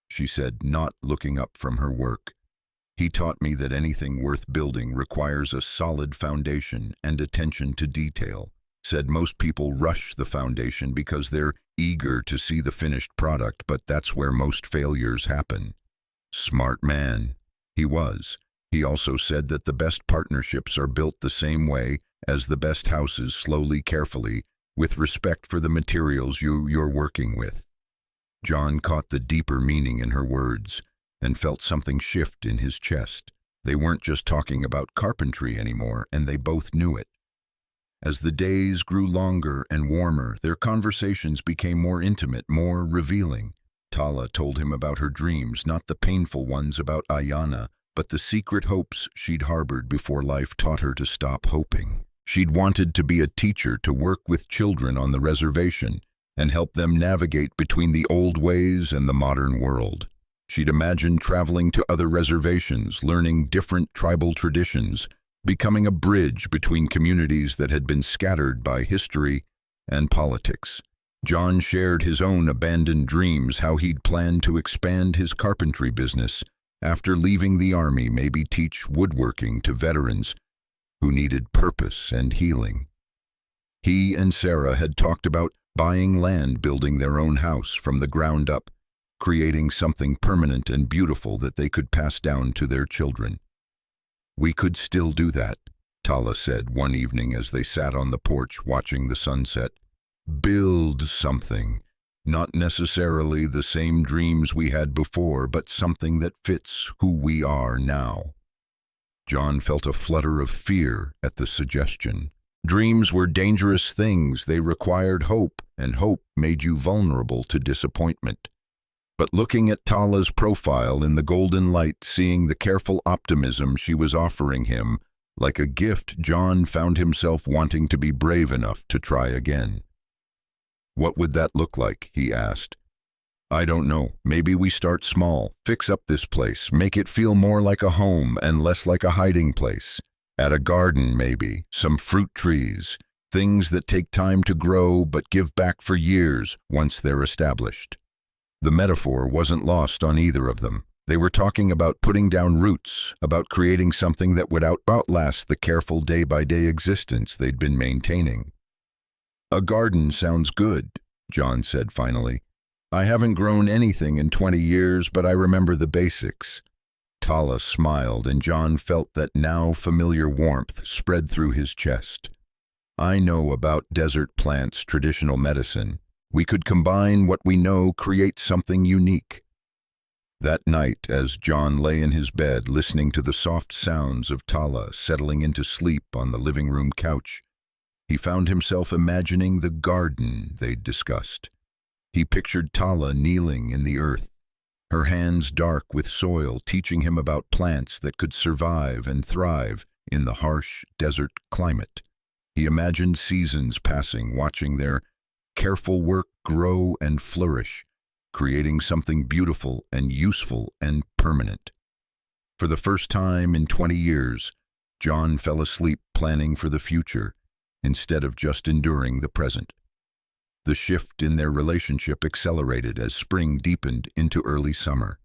she said, not looking up from her work. "He taught me that anything worth building requires a solid foundation and attention to detail. Said most people rush the foundation because they're eager to see the finished product, but that's where most failures happen." Smart man. He was. He also said that the best partnerships are built the same way as the best houses, slowly, carefully, with respect for the materials you're working with. John caught the deeper meaning in her words and felt something shift in his chest. They weren't just talking about carpentry anymore, and they both knew it. As the days grew longer and warmer, their conversations became more intimate, more revealing. Tala told him about her dreams, not the painful ones about Ayana, but the secret hopes she'd harbored before life taught her to stop hoping. She'd wanted to be a teacher, to work with children on the reservation and help them navigate between the old ways and the modern world. She'd imagined traveling to other reservations, learning different tribal traditions, becoming a bridge between communities that had been scattered by history and politics. John shared his own abandoned dreams, how he'd planned to expand his carpentry business after leaving the army, maybe teach woodworking to veterans who needed purpose and healing. He and Sarah had talked about buying land, building their own house from the ground up, creating something permanent and beautiful that they could pass down to their children. "We could still do that," Tala said one evening as they sat on the porch watching the sunset. "Build something. Not necessarily the same dreams we had before, but something that fits who we are now." John felt a flutter of fear at the suggestion. Dreams were dangerous things. They required hope, and hope made you vulnerable to disappointment. But looking at Tala's profile in the golden light, seeing the careful optimism she was offering him, like a gift, John found himself wanting to be brave enough to try again. "What would that look like?" he asked. "I don't know. Maybe we start small, fix up this place, make it feel more like a home and less like a hiding place. Add a garden, maybe, some fruit trees, things that take time to grow but give back for years once they're established." The metaphor wasn't lost on either of them. They were talking about putting down roots, about creating something that would outlast the careful day-by-day existence they'd been maintaining. "A garden sounds good," John said finally. "I haven't grown anything in 20 years, but I remember the basics." Tala smiled, and John felt that now familiar warmth spread through his chest. "I know about desert plants, traditional medicine. We could combine what we know, create something unique." That night, as John lay in his bed, listening to the soft sounds of Tala settling into sleep on the living room couch, he found himself imagining the garden they'd discussed. He pictured Tala kneeling in the earth, her hands dark with soil, teaching him about plants that could survive and thrive in the harsh desert climate. He imagined seasons passing, watching their careful work grow and flourish, creating something beautiful and useful and permanent. For the first time in 20 years, John fell asleep planning for the future, instead of just enduring the present. The shift in their relationship accelerated as spring deepened into early summer.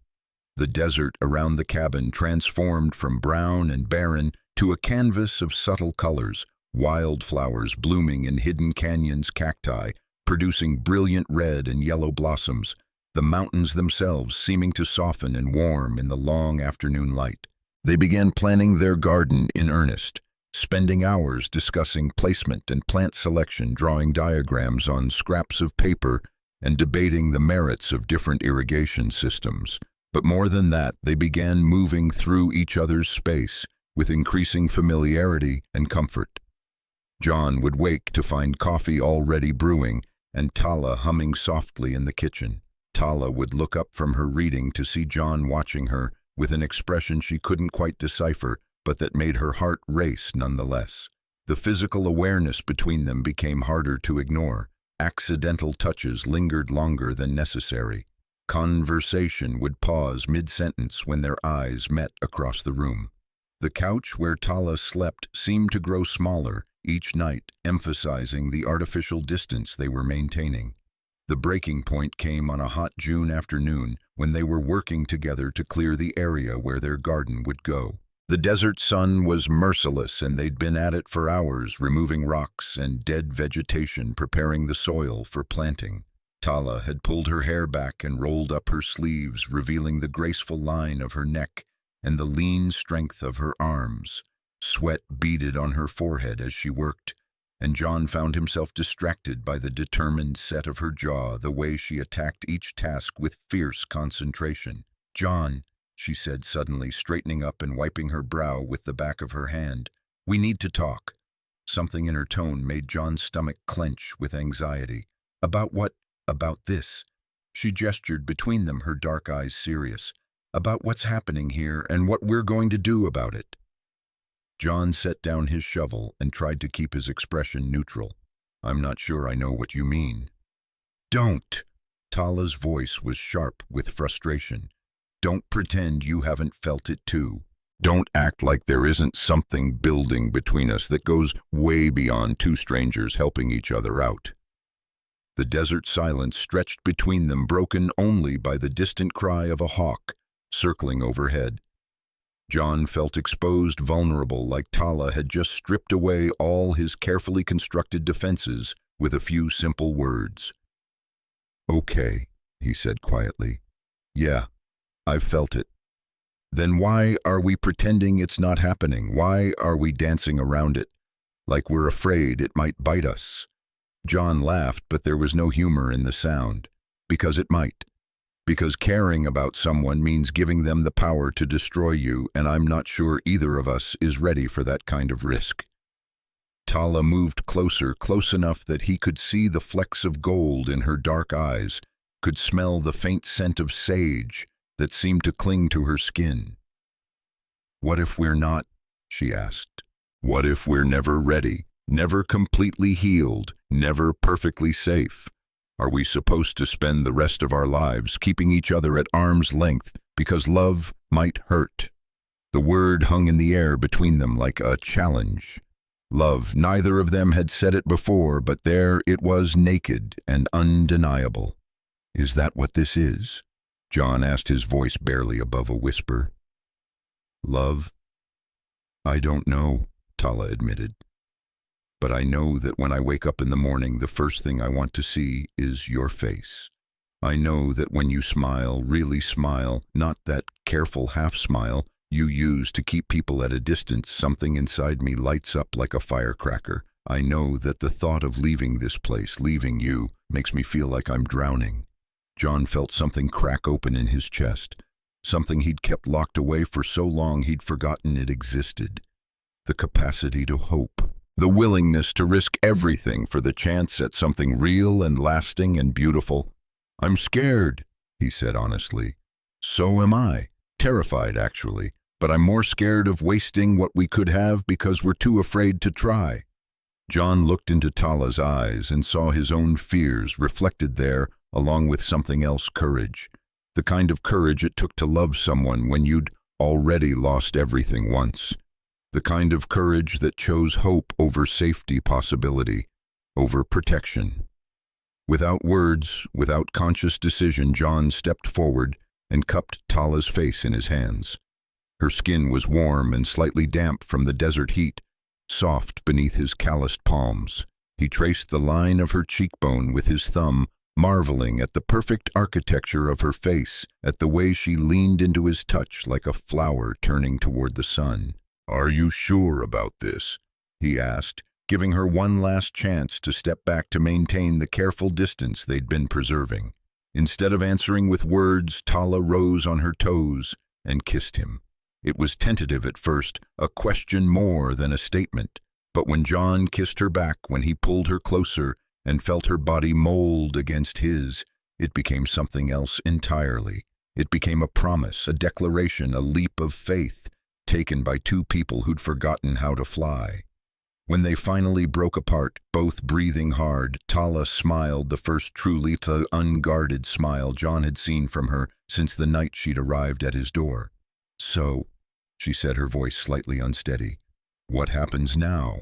The desert around the cabin transformed from brown and barren to a canvas of subtle colors, wildflowers blooming in hidden canyons, cacti producing brilliant red and yellow blossoms, the mountains themselves seeming to soften and warm in the long afternoon light. They began planning their garden in earnest, spending hours discussing placement and plant selection, drawing diagrams on scraps of paper, and debating the merits of different irrigation systems. But more than that, they began moving through each other's space with increasing familiarity and comfort. John would wake to find coffee already brewing and Tala humming softly in the kitchen. Tala would look up from her reading to see John watching her with an expression she couldn't quite decipher, but that made her heart race nonetheless. The physical awareness between them became harder to ignore. Accidental touches lingered longer than necessary. Conversation would pause mid-sentence when their eyes met across the room. The couch where Tala slept seemed to grow smaller each night, emphasizing the artificial distance they were maintaining. The breaking point came on a hot June afternoon when they were working together to clear the area where their garden would go. The desert sun was merciless, and they'd been at it for hours, removing rocks and dead vegetation, preparing the soil for planting. Tala had pulled her hair back and rolled up her sleeves, revealing the graceful line of her neck and the lean strength of her arms. Sweat beaded on her forehead as she worked, and John found himself distracted by the determined set of her jaw, the way she attacked each task with fierce concentration. "John," she said suddenly, straightening up and wiping her brow with the back of her hand, "we need to talk." Something in her tone made John's stomach clench with anxiety. "About what?" "About this." She gestured between them, her dark eyes serious. "About what's happening here and what we're going to do about it." John set down his shovel and tried to keep his expression neutral. "I'm not sure I know what you mean." "Don't!" Tala's voice was sharp with frustration. "Don't pretend you haven't felt it too. Don't act like there isn't something building between us that goes way beyond two strangers helping each other out." The desert silence stretched between them, broken only by the distant cry of a hawk circling overhead. John felt exposed, vulnerable, like Tala had just stripped away all his carefully constructed defenses with a few simple words. "Okay," he said quietly. "Yeah, I've felt it." "Then why are we pretending it's not happening? Why are we dancing around it, like we're afraid it might bite us?" John laughed, but there was no humor in the sound. "Because it might. Because caring about someone means giving them the power to destroy you, and I'm not sure either of us is ready for that kind of risk." Tala moved closer, close enough that he could see the flecks of gold in her dark eyes, could smell the faint scent of sage that seemed to cling to her skin. "What if we're not?" she asked. "What if we're never ready? Never completely healed, never perfectly safe? Are we supposed to spend the rest of our lives keeping each other at arm's length because love might hurt?" The word hung in the air between them like a challenge. Love, neither of them had said it before, but there it was, naked and undeniable. "Is that what this is?" John asked, his voice barely above a whisper. "Love? I don't know," Tala admitted. "But I know that when I wake up in the morning, the first thing I want to see is your face. I know that when you smile, really smile, not that careful half-smile you use to keep people at a distance, something inside me lights up like a firecracker. I know that the thought of leaving this place, leaving you, makes me feel like I'm drowning." John felt something crack open in his chest, something he'd kept locked away for so long he'd forgotten it existed. The capacity to hope. The willingness to risk everything for the chance at something real and lasting and beautiful. "I'm scared," he said honestly. "So am I. Terrified, actually. But I'm more scared of wasting what we could have because we're too afraid to try." John looked into Tala's eyes and saw his own fears reflected there, along with something else, courage. The kind of courage it took to love someone when you'd already lost everything once. the kind of courage that chose hope over safety, possibility over protection. Without words, without conscious decision, John stepped forward and cupped Tala's face in his hands. Her skin was warm and slightly damp from the desert heat, soft beneath his calloused palms. He traced the line of her cheekbone with his thumb, marveling at the perfect architecture of her face, at the way she leaned into his touch like a flower turning toward the sun. "Are you sure about this?" he asked, giving her one last chance to step back to maintain the careful distance they'd been preserving. Instead of answering with words, Tala rose on her toes and kissed him. It was tentative at first, a question more than a statement. But when John kissed her back, when he pulled her closer and felt her body mold against his, it became something else entirely. It became a promise, a declaration, a leap of faith, taken by two people who'd forgotten how to fly. When they finally broke apart, both breathing hard, Tala smiled, the first truly unguarded smile John had seen from her since the night she'd arrived at his door. "So," she said, her voice slightly unsteady, "what happens now?"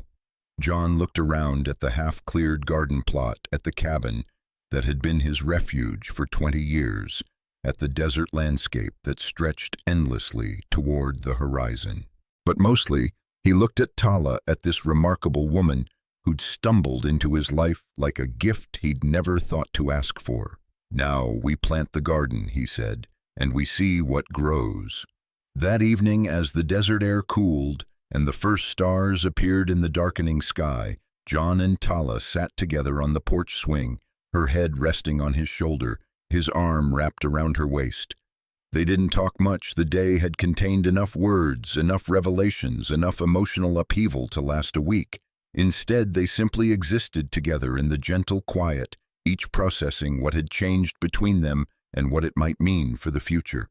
John looked around at the half-cleared garden plot, at the cabin that had been his refuge for 20 years, at the desert landscape that stretched endlessly toward the horizon. But mostly, he looked at Tala, at this remarkable woman who'd stumbled into his life like a gift he'd never thought to ask for. "Now we plant the garden," he said, "and we see what grows." That evening, as the desert air cooled and the first stars appeared in the darkening sky, John and Tala sat together on the porch swing, her head resting on his shoulder, his arm wrapped around her waist. They didn't talk much. The day had contained enough words, enough revelations, enough emotional upheaval to last a week. Instead, they simply existed together in the gentle quiet, each processing what had changed between them and what it might mean for the future.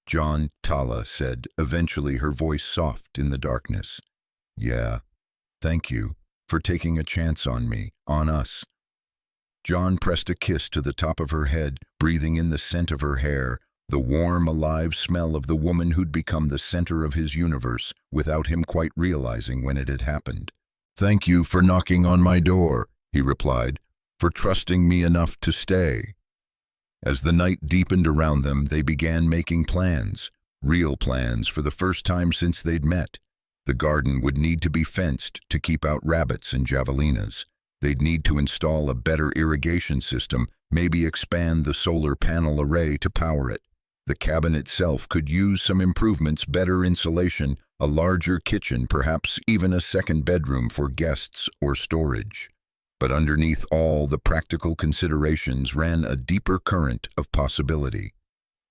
"John," Tala said, eventually, her voice soft in the darkness. "Yeah, thank you for taking a chance on me, on us." John pressed a kiss to the top of her head, breathing in the scent of her hair, the warm, alive smell of the woman who'd become the center of his universe, without him quite realizing when it had happened. "Thank you for knocking on my door," he replied, "for trusting me enough to stay." As the night deepened around them, they began making plans, real plans for the first time since they'd met. The garden would need to be fenced to keep out rabbits and javelinas. They'd need to install a better irrigation system, maybe expand the solar panel array to power it. The cabin itself could use some improvements, better insulation, a larger kitchen, perhaps even a second bedroom for guests or storage. But underneath all the practical considerations ran a deeper current of possibility.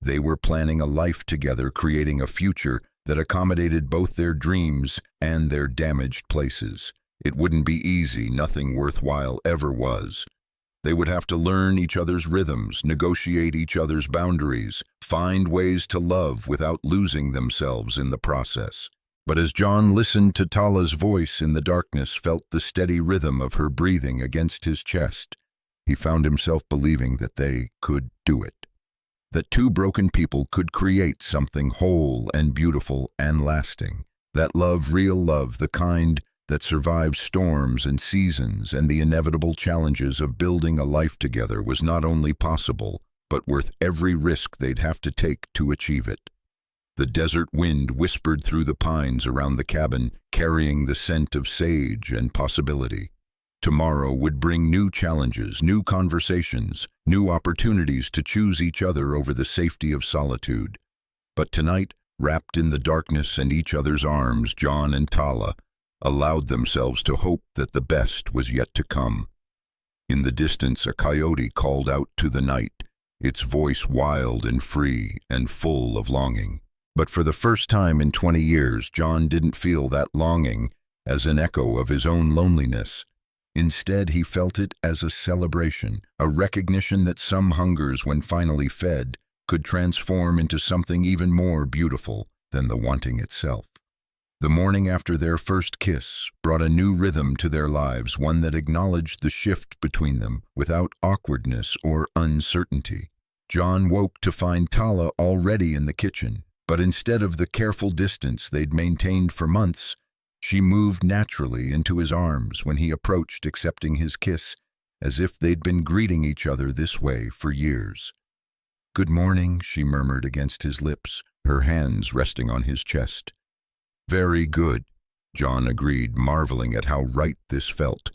They were planning a life together, creating a future that accommodated both their dreams and their damaged places. It wouldn't be easy, nothing worthwhile ever was. They would have to learn each other's rhythms, negotiate each other's boundaries, find ways to love without losing themselves in the process. But as John listened to Tala's voice in the darkness, felt the steady rhythm of her breathing against his chest, he found himself believing that they could do it. That two broken people could create something whole and beautiful and lasting. That love, real love, the kind that survives storms and seasons and the inevitable challenges of building a life together, was not only possible, but worth every risk they'd have to take to achieve it. The desert wind whispered through the pines around the cabin, carrying the scent of sage and possibility. Tomorrow would bring new challenges, new conversations, new opportunities to choose each other over the safety of solitude. But tonight, wrapped in the darkness and each other's arms, John and Tala allowed themselves to hope that the best was yet to come. In the distance, a coyote called out to the night, its voice wild and free and full of longing. But for the first time in 20 years, John didn't feel that longing as an echo of his own loneliness. Instead, he felt it as a celebration, a recognition that some hungers, when finally fed, could transform into something even more beautiful than the wanting itself. The morning after their first kiss brought a new rhythm to their lives, one that acknowledged the shift between them without awkwardness or uncertainty. John woke to find Tala already in the kitchen, But instead of the careful distance they'd maintained for months, she moved naturally into his arms when he approached, accepting his kiss, as if they'd been greeting each other this way for years. "Good morning," she murmured against his lips, her hands resting on his chest. "Very good," John agreed, marveling at how right this felt,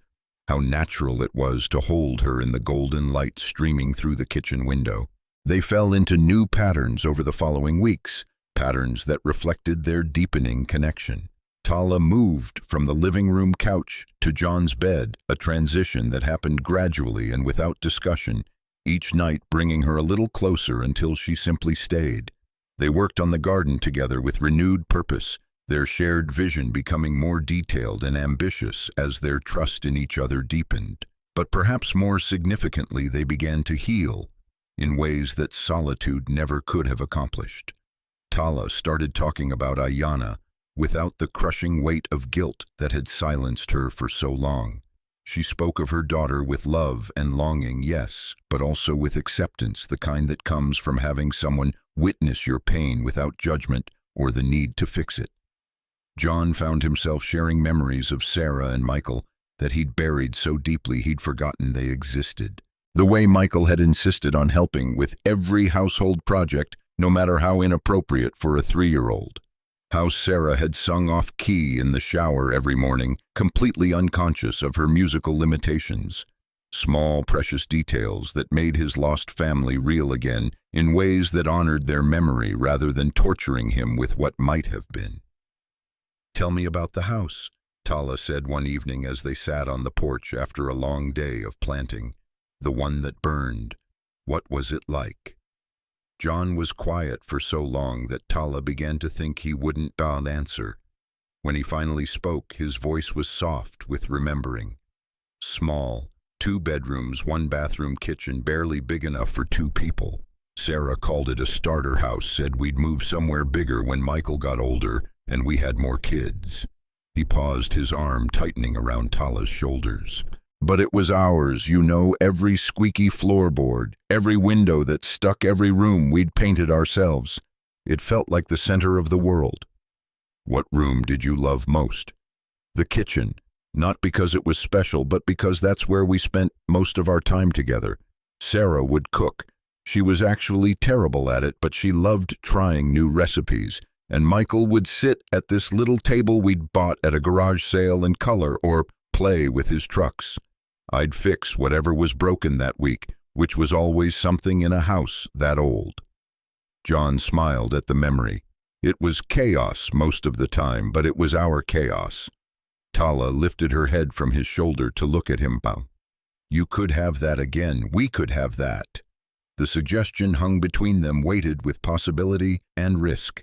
how natural it was to hold her in the golden light streaming through the kitchen window. They fell into new patterns over the following weeks, patterns that reflected their deepening connection. Tala moved from the living room couch to John's bed, a transition that happened gradually and without discussion, each night bringing her a little closer until she simply stayed. They worked on the garden together with renewed purpose, their shared vision becoming more detailed and ambitious as their trust in each other deepened. But perhaps more significantly, they began to heal in ways that solitude never could have accomplished. Tala started talking about Ayanna without the crushing weight of guilt that had silenced her for so long. She spoke of her daughter with love and longing, yes, but also with acceptance, the kind that comes from having someone witness your pain without judgment or the need to fix it. John found himself sharing memories of Sarah and Michael that he'd buried so deeply he'd forgotten they existed. The way Michael had insisted on helping with every household project, no matter how inappropriate for a 3-year-old. How Sarah had sung off-key in the shower every morning, completely unconscious of her musical limitations. Small, precious details that made his lost family real again in ways that honored their memory rather than torturing him with what might have been. "Tell me about the house," Tala said one evening as they sat on the porch after a long day of planting. "The one that burned. What was it like?" John was quiet for so long that Tala began to think he wouldn't answer. When he finally spoke, his voice was soft with remembering. Small, 2 bedrooms, 1 bathroom kitchen, barely big enough for 2 people. Sarah called it a starter house, said we'd move somewhere bigger when Michael got older and we had more kids. He paused, his arm tightening around Tala's shoulders. "But it was ours, you know, every squeaky floorboard, every window that stuck, every room we'd painted ourselves. It felt like the center of the world." "What room did you love most?" "The kitchen, not because it was special, but because that's where we spent most of our time together. Sarah would cook. She was actually terrible at it, but she loved trying new recipes. And Michael would sit at this little table we'd bought at a garage sale and color or play with his trucks. I'd fix whatever was broken that week, which was always something in a house that old." John smiled at the memory. It was chaos most of the time, but it was our chaos. Tala lifted her head from his shoulder to look at him. "You could have that again. We could have that." The suggestion hung between them, weighted with possibility and risk.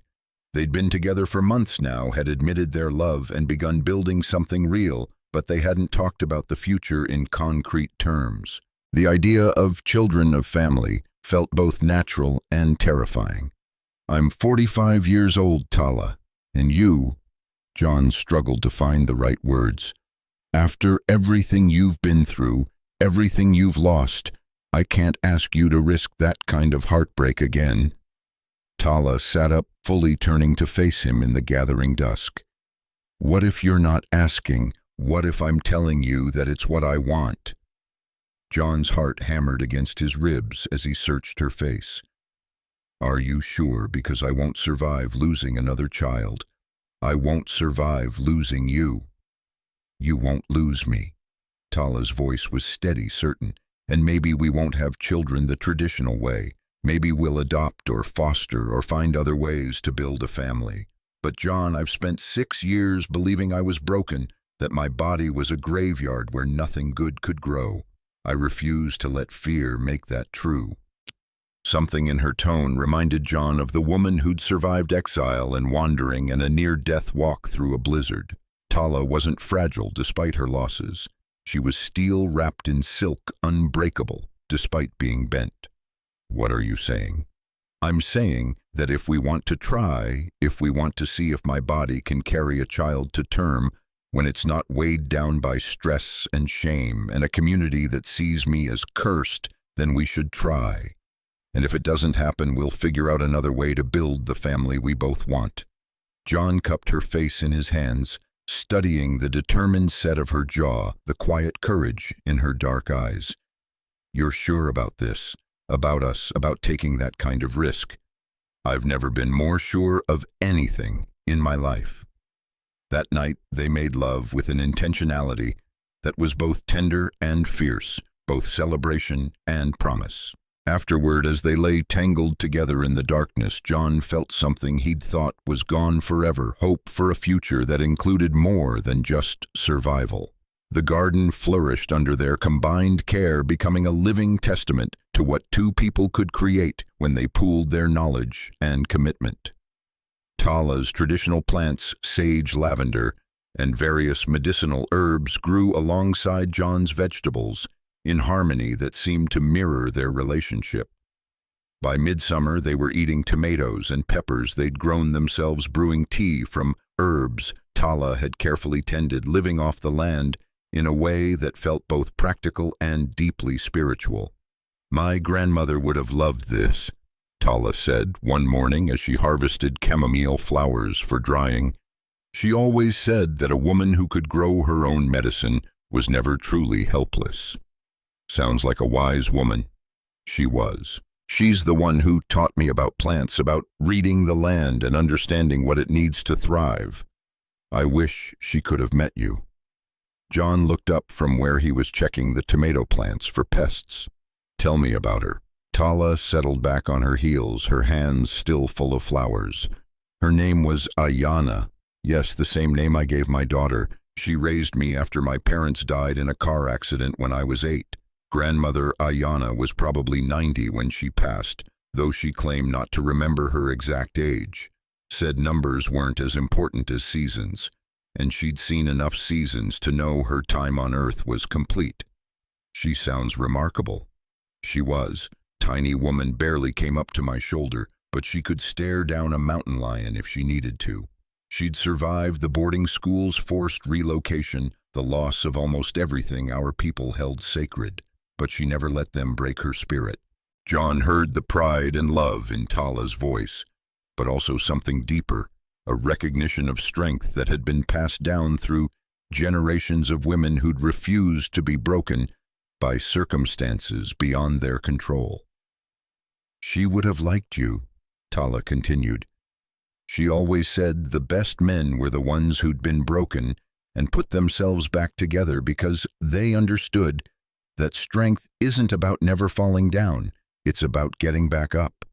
They'd been together for months now, had admitted their love and begun building something real, but they hadn't talked about the future in concrete terms. The idea of children, of family, felt both natural and terrifying. "I'm 45 years old, Tala, and you," John struggled to find the right words, "after everything you've been through, everything you've lost, I can't ask you to risk that kind of heartbreak again." Tala sat up, fully turning to face him in the gathering dusk. "What if you're not asking? What if I'm telling you that it's what I want?" John's heart hammered against his ribs as he searched her face. "Are you sure? Because I won't survive losing another child. I won't survive losing you." "You won't lose me." Tala's voice was steady, certain. "And maybe we won't have children the traditional way. Maybe we'll adopt or foster or find other ways to build a family. But John, I've spent 6 years believing I was broken, that my body was a graveyard where nothing good could grow. I refuse to let fear make that true." Something in her tone reminded John of the woman who'd survived exile and wandering and a near-death walk through a blizzard. Tala wasn't fragile despite her losses. She was steel wrapped in silk, unbreakable, despite being bent. "What are you saying?" "I'm saying that if we want to try, if we want to see if my body can carry a child to term, when it's not weighed down by stress and shame and a community that sees me as cursed, then we should try." And if it doesn't happen, we'll figure out another way to build the family we both want." John cupped her face in his hands, studying the determined set of her jaw, the quiet courage in her dark eyes. "You're sure about this? About us? About taking that kind of risk?" "I've never been more sure of anything in my life." That night they made love with an intentionality that was both tender and fierce, both celebration and promise. Afterward, as they lay tangled together in the darkness, John felt something he'd thought was gone forever, hope for a future that included more than just survival. The garden flourished under their combined care, becoming a living testament to what two people could create when they pooled their knowledge and commitment. Tala's traditional plants, sage, lavender, and various medicinal herbs grew alongside John's vegetables, in harmony that seemed to mirror their relationship. By midsummer, they were eating tomatoes and peppers they'd grown themselves, brewing tea from herbs Tala had carefully tended, living off the land in a way that felt both practical and deeply spiritual. "My grandmother would have loved this," Tala said one morning as she harvested chamomile flowers for drying. "She always said that a woman who could grow her own medicine was never truly helpless." Sounds like a wise woman. She was. She's the one who taught me about plants, about reading the land and understanding what it needs to thrive. I wish she could have met you. John looked up from where he was checking the tomato plants for pests. "Tell me about her." Tala settled back on her heels, her hands still full of flowers. "Her name was Ayana. Yes, the same name I gave my daughter. She raised me after my parents died in a car accident when I was 8. Grandmother Ayana was probably 90 when she passed, though she claimed not to remember her exact age. Said numbers weren't as important as seasons, and she'd seen enough seasons to know her time on Earth was complete." "She sounds remarkable." She was. Tiny woman barely came up to my shoulder, but she could stare down a mountain lion if she needed to. She'd survived the boarding school's forced relocation, the loss of almost everything our people held sacred, but she never let them break her spirit. John heard the pride and love in Tala's voice, but also something deeper, a recognition of strength that had been passed down through generations of women who'd refused to be broken by circumstances beyond their control. "She would have liked you," Tala continued. "She always said the best men were the ones who'd been broken and put themselves back together because they understood that strength isn't about never falling down, it's about getting back up.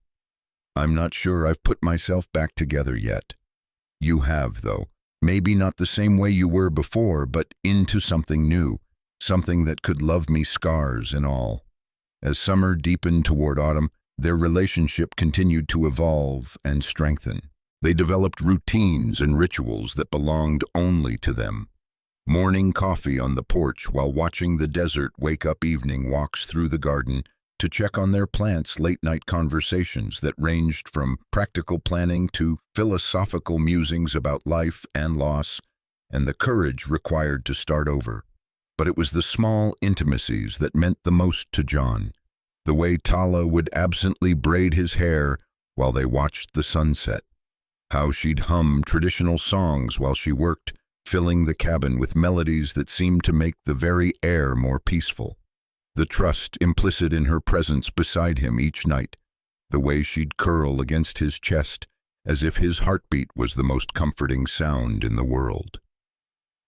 I'm not sure I've put myself back together yet. You have, though. Maybe not the same way you were before, but into something new, something that could love me, scars and all." As summer deepened toward autumn, their relationship continued to evolve and strengthen. They developed routines and rituals that belonged only to them. Morning coffee on the porch while watching the desert wake up, evening walks through the garden to check on their plants, late-night conversations that ranged from practical planning to philosophical musings about life and loss and the courage required to start over. But it was the small intimacies that meant the most to John. The way Tala would absently braid his hair while they watched the sunset. How she'd hum traditional songs while she worked, filling the cabin with melodies that seemed to make the very air more peaceful. The trust implicit in her presence beside him each night. The way she'd curl against his chest as if his heartbeat was the most comforting sound in the world.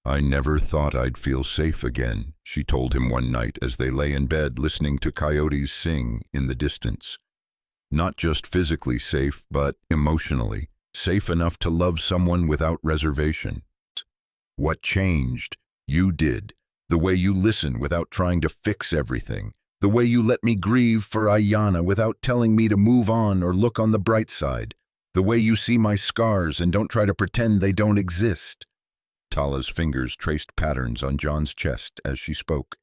"I never thought I'd feel safe again," she told him one night as they lay in bed listening to coyotes sing in the distance. "Not just physically safe, but emotionally, safe enough to love someone without reservation." "What changed? You did. The way you listen without trying to fix everything. The way you let me grieve for Ayana without telling me to move on or look on the bright side. The way you see my scars and don't try to pretend they don't exist." Tala's fingers traced patterns on John's chest as she spoke.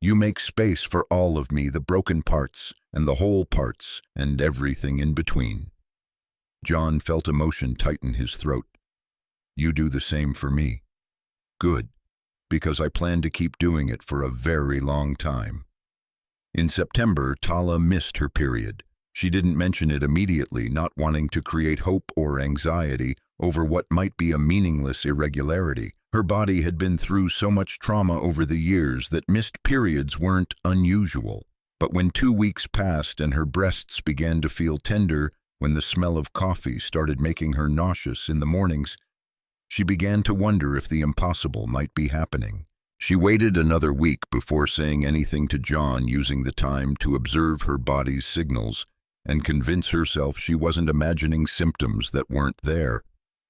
"You make space for all of me, the broken parts and the whole parts and everything in between." John felt emotion tighten his throat. "You do the same for me." "Good, because I plan to keep doing it for a very long time." In September, Tala missed her period. She didn't mention it immediately, not wanting to create hope or anxiety over what might be a meaningless irregularity. Her body had been through so much trauma over the years that missed periods weren't unusual. But when 2 weeks passed and her breasts began to feel tender, when the smell of coffee started making her nauseous in the mornings, she began to wonder if the impossible might be happening. She waited another week before saying anything to John, using the time to observe her body's signals and convince herself she wasn't imagining symptoms that weren't there.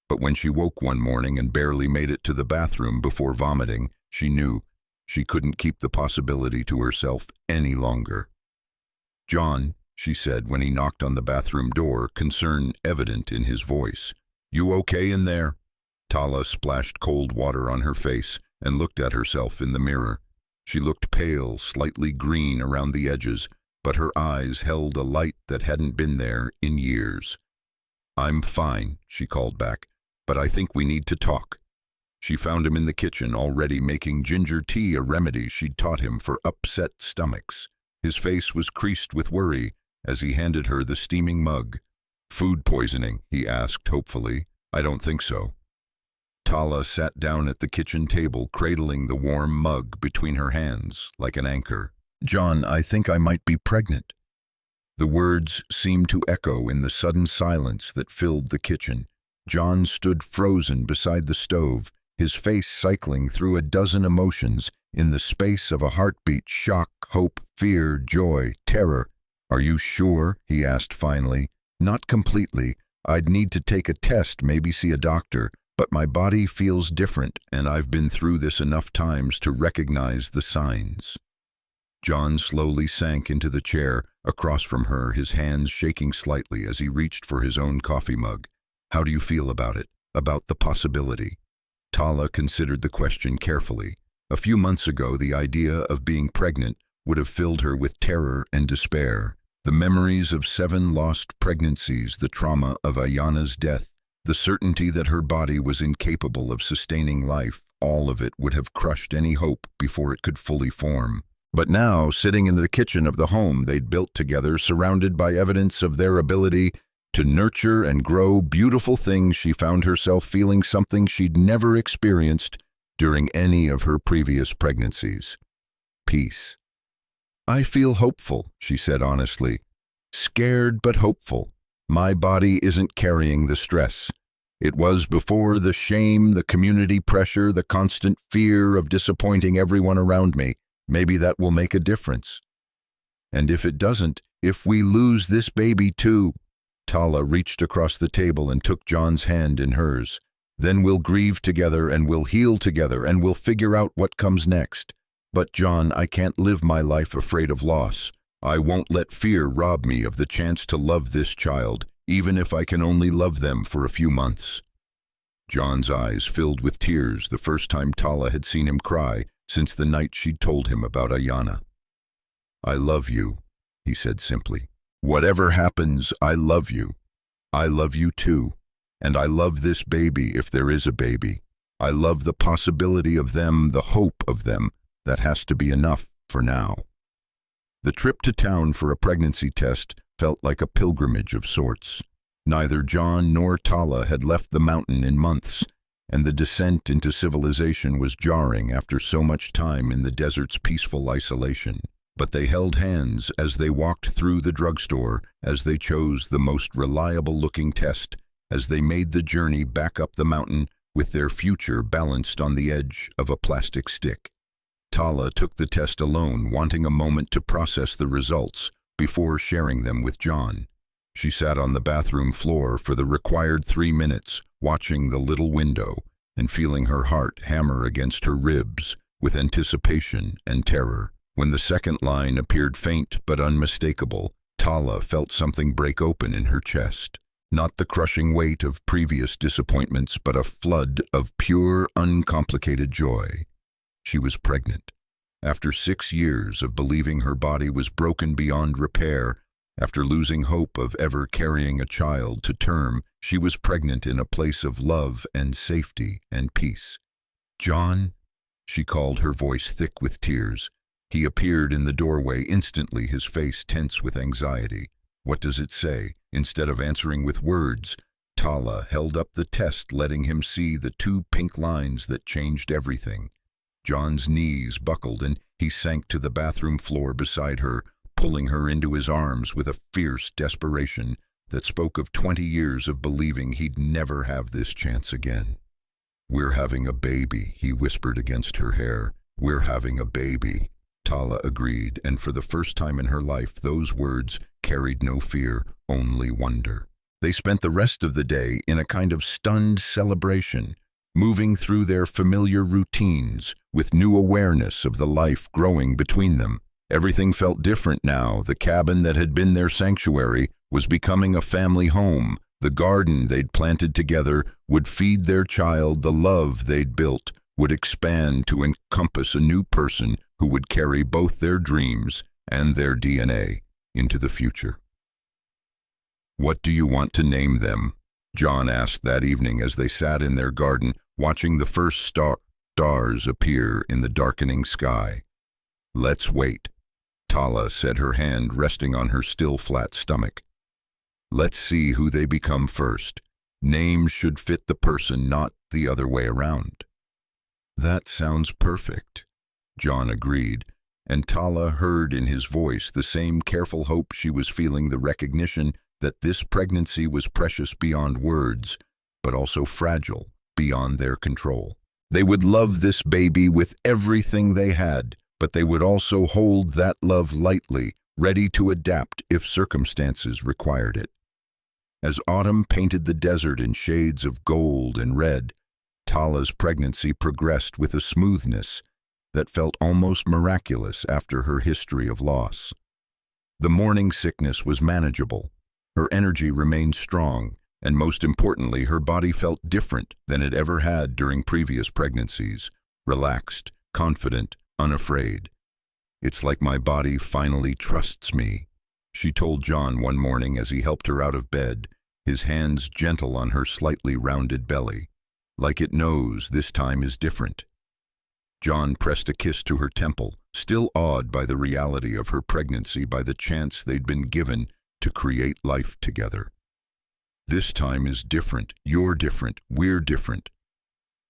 But when she woke one morning and barely made it to the bathroom before vomiting, she knew she couldn't keep the possibility to herself any longer. "John," she said when he knocked on the bathroom door, concern evident in his voice. "You okay in there?" Tala splashed cold water on her face and looked at herself in the mirror. She looked pale, slightly green around the edges, but her eyes held a light that hadn't been there in years. "I'm fine," she called back, "but I think we need to talk." She found him in the kitchen, already making ginger tea, a remedy she'd taught him for upset stomachs. His face was creased with worry as he handed her the steaming mug. "Food poisoning?" he asked hopefully. "I don't think so." Tala sat down at the kitchen table, cradling the warm mug between her hands like an anchor. "John, I think I might be pregnant." The words seemed to echo in the sudden silence that filled the kitchen. John stood frozen beside the stove, his face cycling through a dozen emotions in the space of a heartbeat: shock, hope, fear, joy, terror. "Are you sure?" he asked finally. "Not completely. I'd need to take a test, maybe see a doctor. But my body feels different, and I've been through this enough times to recognize the signs." John slowly sank into the chair across from her, his hands shaking slightly as he reached for his own coffee mug. "How do you feel about it? About the possibility?" Tala considered the question carefully. A few months ago, the idea of being pregnant would have filled her with terror and despair. The memories of 7 lost pregnancies, the trauma of Ayana's death, the certainty that her body was incapable of sustaining life, all of it would have crushed any hope before it could fully form. But now, sitting in the kitchen of the home they'd built together, surrounded by evidence of their ability to nurture and grow beautiful things, she found herself feeling something she'd never experienced during any of her previous pregnancies: peace. "I feel hopeful," she said honestly. "Scared but hopeful. My body isn't carrying the stress. It was before: the shame, the community pressure, the constant fear of disappointing everyone around me. Maybe that will make a difference. And if it doesn't, if we lose this baby too." Tala reached across the table and took John's hand in hers. "Then we'll grieve together and we'll heal together and we'll figure out what comes next. But John, I can't live my life afraid of loss. I won't let fear rob me of the chance to love this child, even if I can only love them for a few months." John's eyes filled with tears, the first time Tala had seen him cry since the night she'd told him about Ayana. "I love you," he said simply. "Whatever happens, I love you. I love you too. And I love this baby, if there is a baby. I love the possibility of them, the hope of them. That has to be enough for now." The trip to town for a pregnancy test felt like a pilgrimage of sorts. Neither John nor Tala had left the mountain in months, and the descent into civilization was jarring after so much time in the desert's peaceful isolation. But they held hands as they walked through the drugstore, as they chose the most reliable-looking test, as they made the journey back up the mountain with their future balanced on the edge of a plastic stick. Tala took the test alone, wanting a moment to process the results before sharing them with John. She sat on the bathroom floor for the required 3 minutes, watching the little window and feeling her heart hammer against her ribs with anticipation and terror. When the second line appeared faint but unmistakable, Tala felt something break open in her chest. Not the crushing weight of previous disappointments, but a flood of pure, uncomplicated joy. She was pregnant. After 6 years of believing her body was broken beyond repair, after losing hope of ever carrying a child to term, she was pregnant in a place of love and safety and peace. "John," she called, her voice thick with tears. He appeared in the doorway instantly, his face tense with anxiety. What does it say? Instead of answering with words, Tala held up the test, letting him see the two pink lines that changed everything. John's knees buckled and he sank to the bathroom floor beside her, pulling her into his arms with a fierce desperation that spoke of 20 years of believing he'd never have this chance again. "We're having a baby," he whispered against her hair. "We're having a baby." Tala agreed, and for the first time in her life, those words carried no fear, only wonder. They spent the rest of the day in a kind of stunned celebration, moving through their familiar routines with new awareness of the life growing between them. Everything felt different now. The cabin that had been their sanctuary was becoming a family home. The garden they'd planted together would feed their child. The love they'd built would expand to encompass a new person who would carry both their dreams and their DNA into the future. "What do you want to name them?" John asked that evening as they sat in their garden, watching the first stars appear in the darkening sky. "Let's wait," Tala said, her hand resting on her still flat stomach. "Let's see who they become first. Names should fit the person, not the other way around." "That sounds perfect," John agreed, and Tala heard in his voice the same careful hope she was feeling, the recognition that this pregnancy was precious beyond words, but also fragile beyond their control. They would love this baby with everything they had, but they would also hold that love lightly, ready to adapt if circumstances required it. As autumn painted the desert in shades of gold and red, Tala's pregnancy progressed with a smoothness that felt almost miraculous after her history of loss. The morning sickness was manageable. Her energy remained strong, and most importantly, her body felt different than it ever had during previous pregnancies, relaxed, confident, unafraid. "It's like my body finally trusts me," she told John one morning as he helped her out of bed, his hands gentle on her slightly rounded belly. "Like it knows this time is different." John pressed a kiss to her temple, still awed by the reality of her pregnancy, by the chance they'd been given to create life together. "This time is different. You're different. We're different."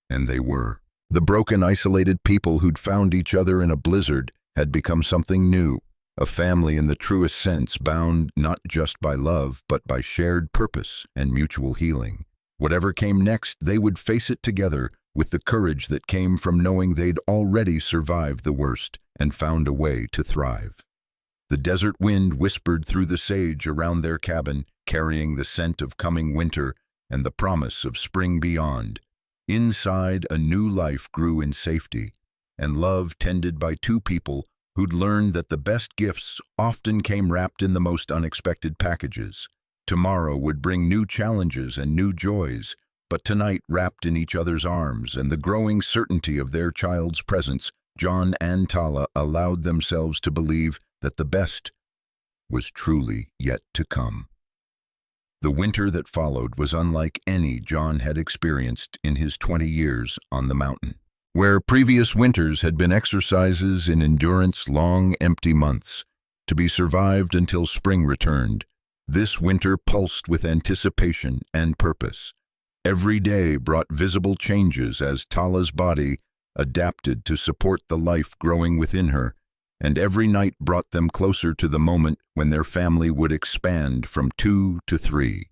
And they were. The broken, isolated people who'd found each other in a blizzard had become something new, a family in the truest sense, bound not just by love, but by shared purpose and mutual healing. Whatever came next, they would face it together with the courage that came from knowing they'd already survived the worst and found a way to thrive. The desert wind whispered through the sage around their cabin, carrying the scent of coming winter and the promise of spring beyond. Inside, a new life grew in safety, and love tended by two people who'd learned that the best gifts often came wrapped in the most unexpected packages. Tomorrow would bring new challenges and new joys, but tonight, wrapped in each other's arms and the growing certainty of their child's presence, John and Tala allowed themselves to believe that the best was truly yet to come. The winter that followed was unlike any John had experienced in his 20 years on the mountain. Where previous winters had been exercises in endurance, long, empty months, to be survived until spring returned, this winter pulsed with anticipation and purpose. Every day brought visible changes as Tala's body adapted to support the life growing within her, and every night brought them closer to the moment when their family would expand from 2 to 3.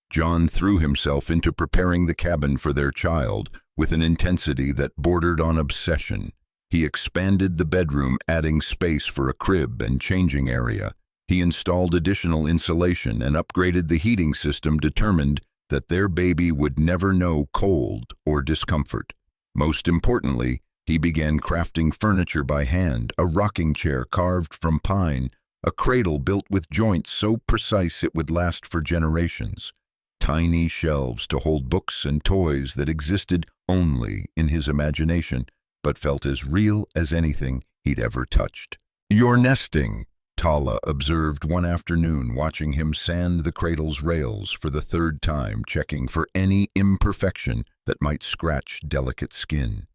John threw himself into preparing the cabin for their child with an intensity that bordered on obsession. He expanded the bedroom, adding space for a crib and changing area. He installed additional insulation and upgraded the heating system, determined that their baby would never know cold or discomfort. Most importantly, he began crafting furniture by hand, a rocking chair carved from pine, a cradle built with joints so precise it would last for generations, tiny shelves to hold books and toys that existed only in his imagination, but felt as real as anything he'd ever touched. "You're nesting," Tala observed one afternoon, watching him sand the cradle's rails for the third time, checking for any imperfection that might scratch delicate skin.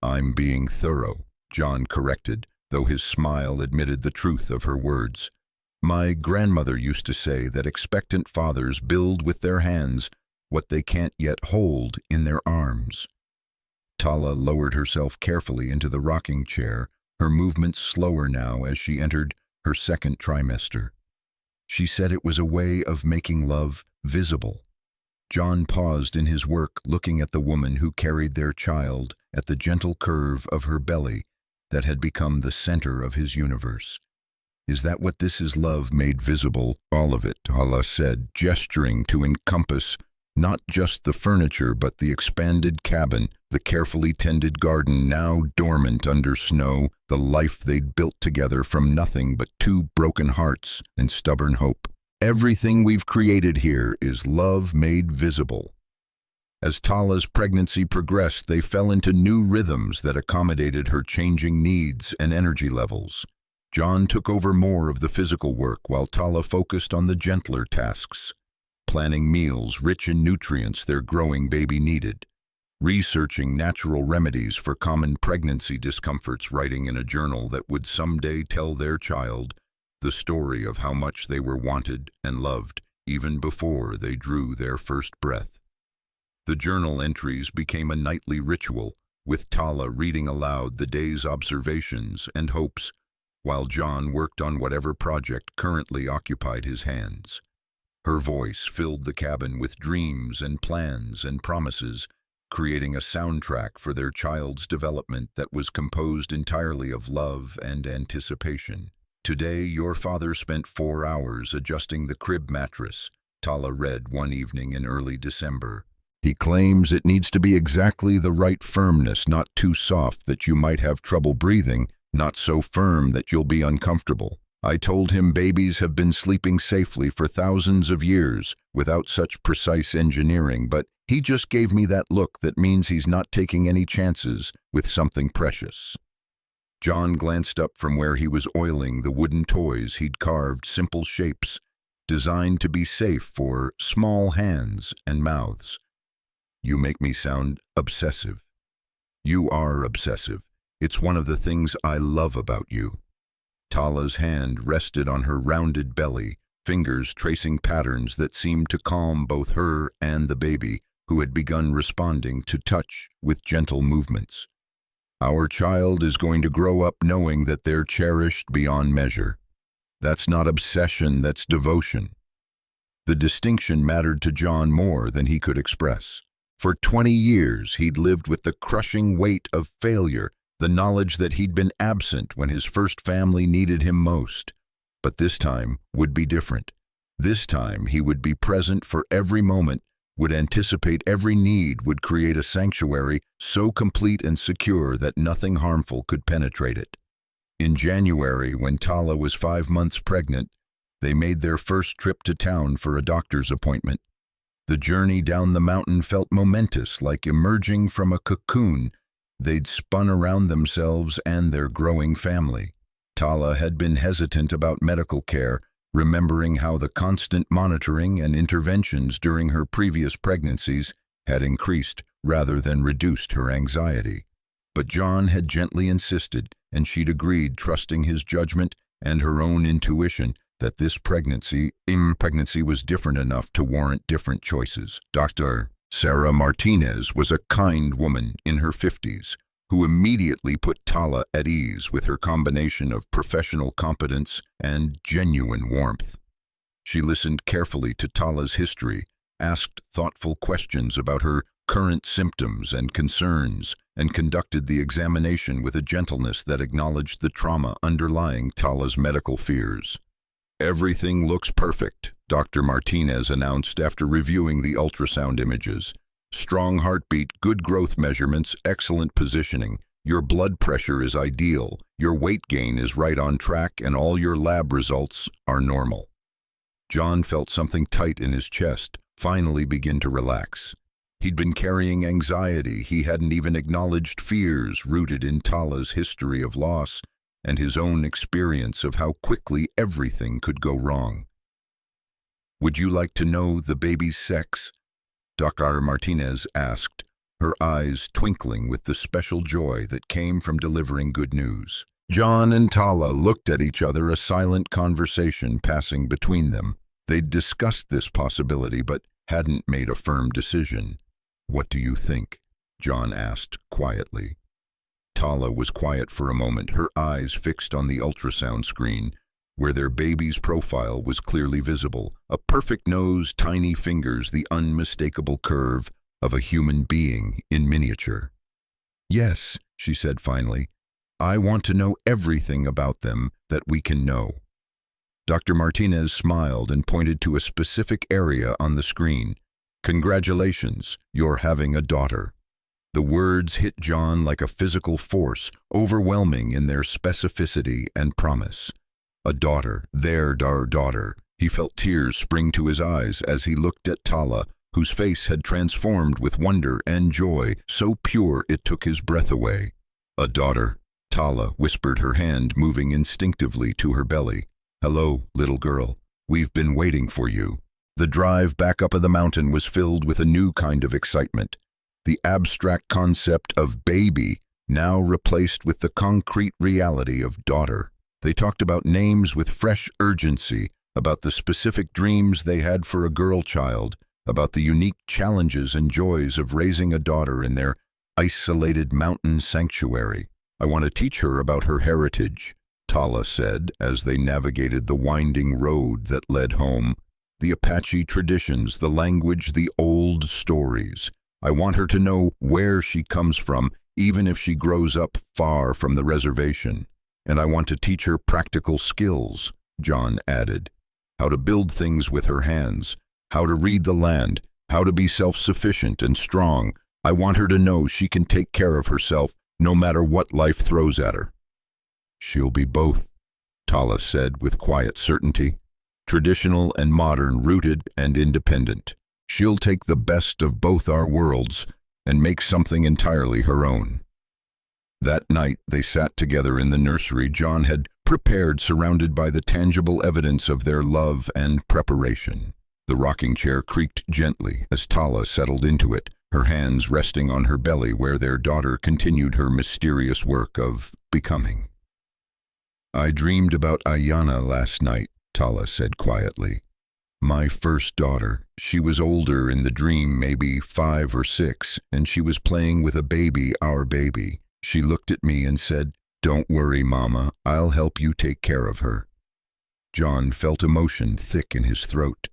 "I'm being thorough," John corrected, though his smile admitted the truth of her words. My grandmother used to say that expectant fathers build with their hands what they can't yet hold in their arms. Tala lowered herself carefully into the rocking chair, her movements slower now as she entered her second trimester. She said it was a way of making love visible. John paused in his work, looking at the woman who carried their child, at the gentle curve of her belly that had become the center of his universe. Is that what this is, love made visible? All of it, Tala said, gesturing to encompass not just the furniture but the expanded cabin, the carefully tended garden now dormant under snow, the life they'd built together from nothing but two broken hearts and stubborn hope. Everything we've created here is love made visible. As Tala's pregnancy progressed, they fell into new rhythms that accommodated her changing needs and energy levels. John took over more of the physical work while Tala focused on the gentler tasks, planning meals rich in nutrients their growing baby needed, researching natural remedies for common pregnancy discomforts, writing in a journal that would someday tell their child the story of how much they were wanted and loved even before they drew their first breath. The journal entries became a nightly ritual, with Tala reading aloud the day's observations and hopes, while John worked on whatever project currently occupied his hands. Her voice filled the cabin with dreams and plans and promises, creating a soundtrack for their child's development that was composed entirely of love and anticipation. Today, your father spent 4 hours adjusting the crib mattress, Tala read one evening in early December. He claims it needs to be exactly the right firmness, not too soft that you might have trouble breathing, not so firm that you'll be uncomfortable. I told him babies have been sleeping safely for thousands of years without such precise engineering, but he just gave me that look that means he's not taking any chances with something precious. John glanced up from where he was oiling the wooden toys he'd carved, simple shapes designed to be safe for small hands and mouths. You make me sound obsessive. You are obsessive. It's one of the things I love about you. Tala's hand rested on her rounded belly, fingers tracing patterns that seemed to calm both her and the baby, who had begun responding to touch with gentle movements. Our child is going to grow up knowing that they're cherished beyond measure. That's not obsession, that's devotion. The distinction mattered to John more than he could express. For 20 years, he'd lived with the crushing weight of failure, the knowledge that he'd been absent when his first family needed him most. But this time would be different. This time he would be present for every moment, would anticipate every need, would create a sanctuary so complete and secure that nothing harmful could penetrate it. In January, when Tala was 5 months pregnant, they made their first trip to town for a doctor's appointment. The journey down the mountain felt momentous, like emerging from a cocoon they'd spun around themselves and their growing family. Tala had been hesitant about medical care, remembering how the constant monitoring and interventions during her previous pregnancies had increased rather than reduced her anxiety. But John had gently insisted, and she'd agreed, trusting his judgment and her own intuition that this pregnancy was different enough to warrant different choices. Dr. Sarah Martinez was a kind woman in her 50s who immediately put Tala at ease with her combination of professional competence and genuine warmth. She listened carefully to Tala's history, asked thoughtful questions about her current symptoms and concerns, and conducted the examination with a gentleness that acknowledged the trauma underlying Tala's medical fears. "Everything looks perfect," Dr. Martinez announced after reviewing the ultrasound images. "Strong heartbeat, good growth measurements, excellent positioning. Your blood pressure is ideal, your weight gain is right on track, and all your lab results are normal." John felt something tight in his chest finally begin to relax. He'd been carrying anxiety, he hadn't even acknowledged fears rooted in Tala's history of loss and his own experience of how quickly everything could go wrong. "Would you like to know the baby's sex?" Dr. Martinez asked, her eyes twinkling with the special joy that came from delivering good news. John and Tala looked at each other, a silent conversation passing between them. They'd discussed this possibility, but hadn't made a firm decision. "What do you think?" John asked quietly. Tala was quiet for a moment, her eyes fixed on the ultrasound screen, where their baby's profile was clearly visible. A perfect nose, tiny fingers, the unmistakable curve of a human being in miniature. "Yes," she said finally. "I want to know everything about them that we can know." Dr. Martinez smiled and pointed to a specific area on the screen. "Congratulations, you're having a daughter." The words hit John like a physical force, overwhelming in their specificity and promise. A daughter, their daughter. He felt tears spring to his eyes as he looked at Tala, whose face had transformed with wonder and joy, so pure it took his breath away. "A daughter," Tala whispered, her hand moving instinctively to her belly. "Hello, little girl. We've been waiting for you." The drive back up the mountain was filled with a new kind of excitement. The abstract concept of baby now replaced with the concrete reality of daughter. They talked about names with fresh urgency, about the specific dreams they had for a girl child, about the unique challenges and joys of raising a daughter in their isolated mountain sanctuary. "I want to teach her about her heritage," Tala said as they navigated the winding road that led home. "The Apache traditions, the language, the old stories. I want her to know where she comes from, even if she grows up far from the reservation. And I want to teach her practical skills," John added. "How to build things with her hands, how to read the land, how to be self-sufficient and strong. I want her to know she can take care of herself no matter what life throws at her." "She'll be both," Tala said with quiet certainty. "Traditional and modern, rooted and independent. She'll take the best of both our worlds and make something entirely her own." That night they sat together in the nursery John had prepared, surrounded by the tangible evidence of their love and preparation. The rocking chair creaked gently as Tala settled into it, her hands resting on her belly where their daughter continued her mysterious work of becoming. "I dreamed about Ayana last night," Tala said quietly. "My first daughter. She was older in the dream, maybe 5 or 6, and she was playing with a baby, our baby. She looked at me and said, 'Don't worry, Mama, I'll help you take care of her.'" John felt emotion thick in his throat.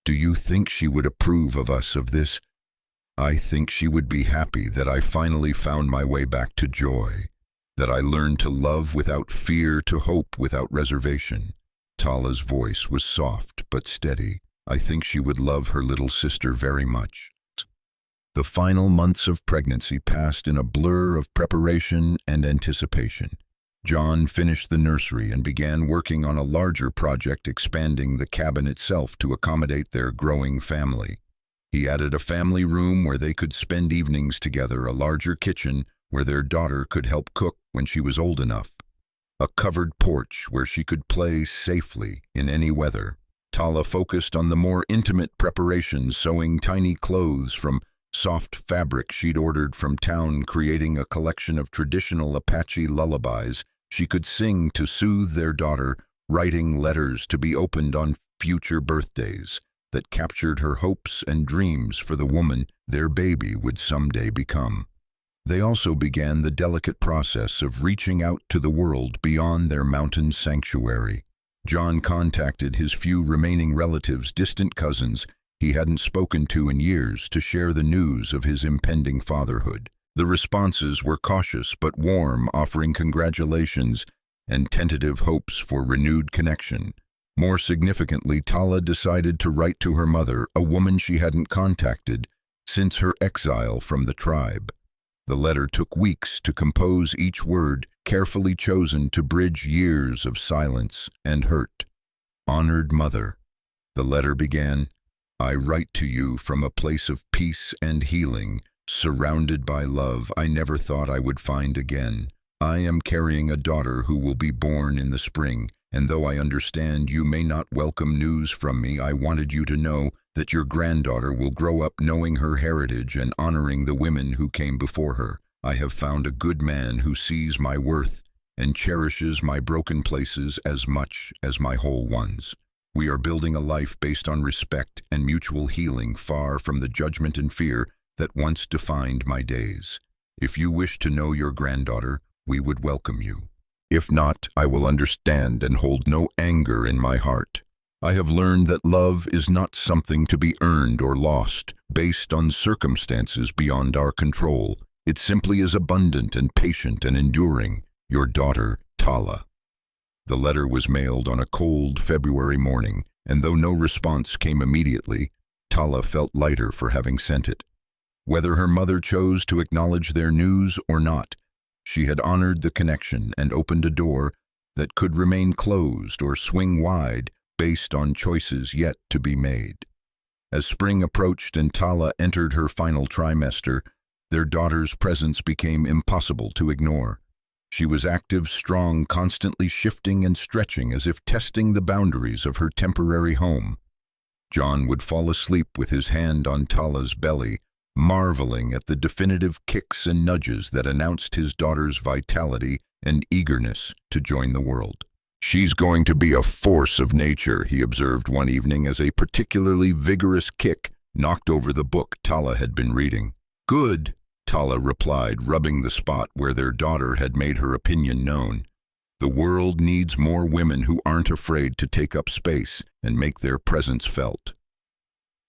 "Do you think she would approve of us of this?" "I think she would be happy that I finally found my way back to joy, that I learned to love without fear, to hope without reservation." Tala's voice was soft but steady. "I think she would love her little sister very much." The final months of pregnancy passed in a blur of preparation and anticipation. John finished the nursery and began working on a larger project, expanding the cabin itself to accommodate their growing family. He added a family room where they could spend evenings together, a larger kitchen where their daughter could help cook when she was old enough, a covered porch where she could play safely in any weather. Tala focused on the more intimate preparations, sewing tiny clothes from soft fabric she'd ordered from town, creating a collection of traditional Apache lullabies she could sing to soothe their daughter, writing letters to be opened on future birthdays that captured her hopes and dreams for the woman their baby would someday become. They also began the delicate process of reaching out to the world beyond their mountain sanctuary. John contacted his few remaining relatives, distant cousins he hadn't spoken to in years, to share the news of his impending fatherhood. The responses were cautious but warm, offering congratulations and tentative hopes for renewed connection. More significantly, Tala decided to write to her mother, a woman she hadn't contacted since her exile from the tribe. The letter took weeks to compose, each word carefully chosen to bridge years of silence and hurt. "Honored Mother," the letter began, "I write to you from a place of peace and healing, surrounded by love I never thought I would find again. I am carrying a daughter who will be born in the spring, and though I understand you may not welcome news from me, I wanted you to know that your granddaughter will grow up knowing her heritage and honoring the women who came before her. I have found a good man who sees my worth and cherishes my broken places as much as my whole ones. We are building a life based on respect and mutual healing, far from the judgment and fear that once defined my days. If you wish to know your granddaughter, we would welcome you. If not, I will understand and hold no anger in my heart. I have learned that love is not something to be earned or lost based on circumstances beyond our control. It simply is abundant and patient and enduring. Your daughter, Tala. The letter was mailed on a cold February morning, and though no response came immediately, Tala felt lighter for having sent it. Whether her mother chose to acknowledge their news or not, she had honored the connection and opened a door that could remain closed or swing wide based on choices yet to be made. As spring approached and Tala entered her final trimester, their daughter's presence became impossible to ignore. She was active, strong, constantly shifting and stretching as if testing the boundaries of her temporary home. John would fall asleep with his hand on Tala's belly, marveling at the definitive kicks and nudges that announced his daughter's vitality and eagerness to join the world. "She's going to be a force of nature," he observed one evening as a particularly vigorous kick knocked over the book Tala had been reading. "Good," Tala replied, rubbing the spot where their daughter had made her opinion known. "The world needs more women who aren't afraid to take up space and make their presence felt."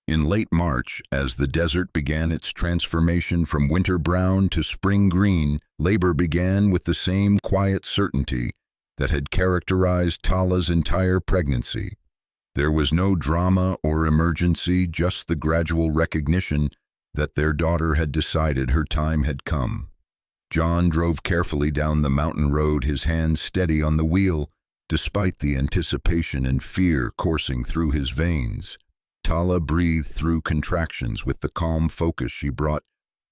In late March, as the desert began its transformation from winter brown to spring green, labor began with the same quiet certainty that had characterized Tala's entire pregnancy. There was no drama or emergency, just the gradual recognition that their daughter had decided her time had come. John drove carefully down the mountain road, his hands steady on the wheel, despite the anticipation and fear coursing through his veins. Tala breathed through contractions with the calm focus she brought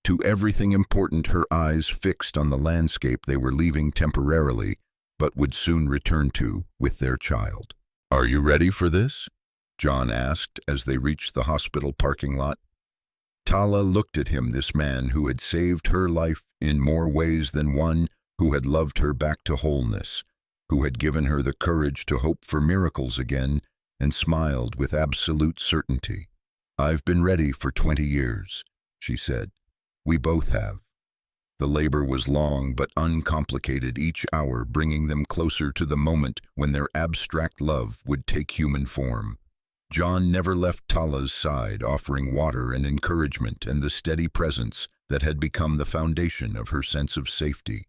to everything important, her eyes fixed on the landscape they were leaving temporarily, but would soon return to with their child. "Are you ready for this?" John asked as they reached the hospital parking lot. Tala looked at him, this man who had saved her life in more ways than one, who had loved her back to wholeness, who had given her the courage to hope for miracles again, and smiled with absolute certainty. "I've been ready for 20 years, she said. "We both have." The labor was long but uncomplicated, each hour bringing them closer to the moment when their abstract love would take human form. John never left Tala's side, offering water and encouragement and the steady presence that had become the foundation of her sense of safety.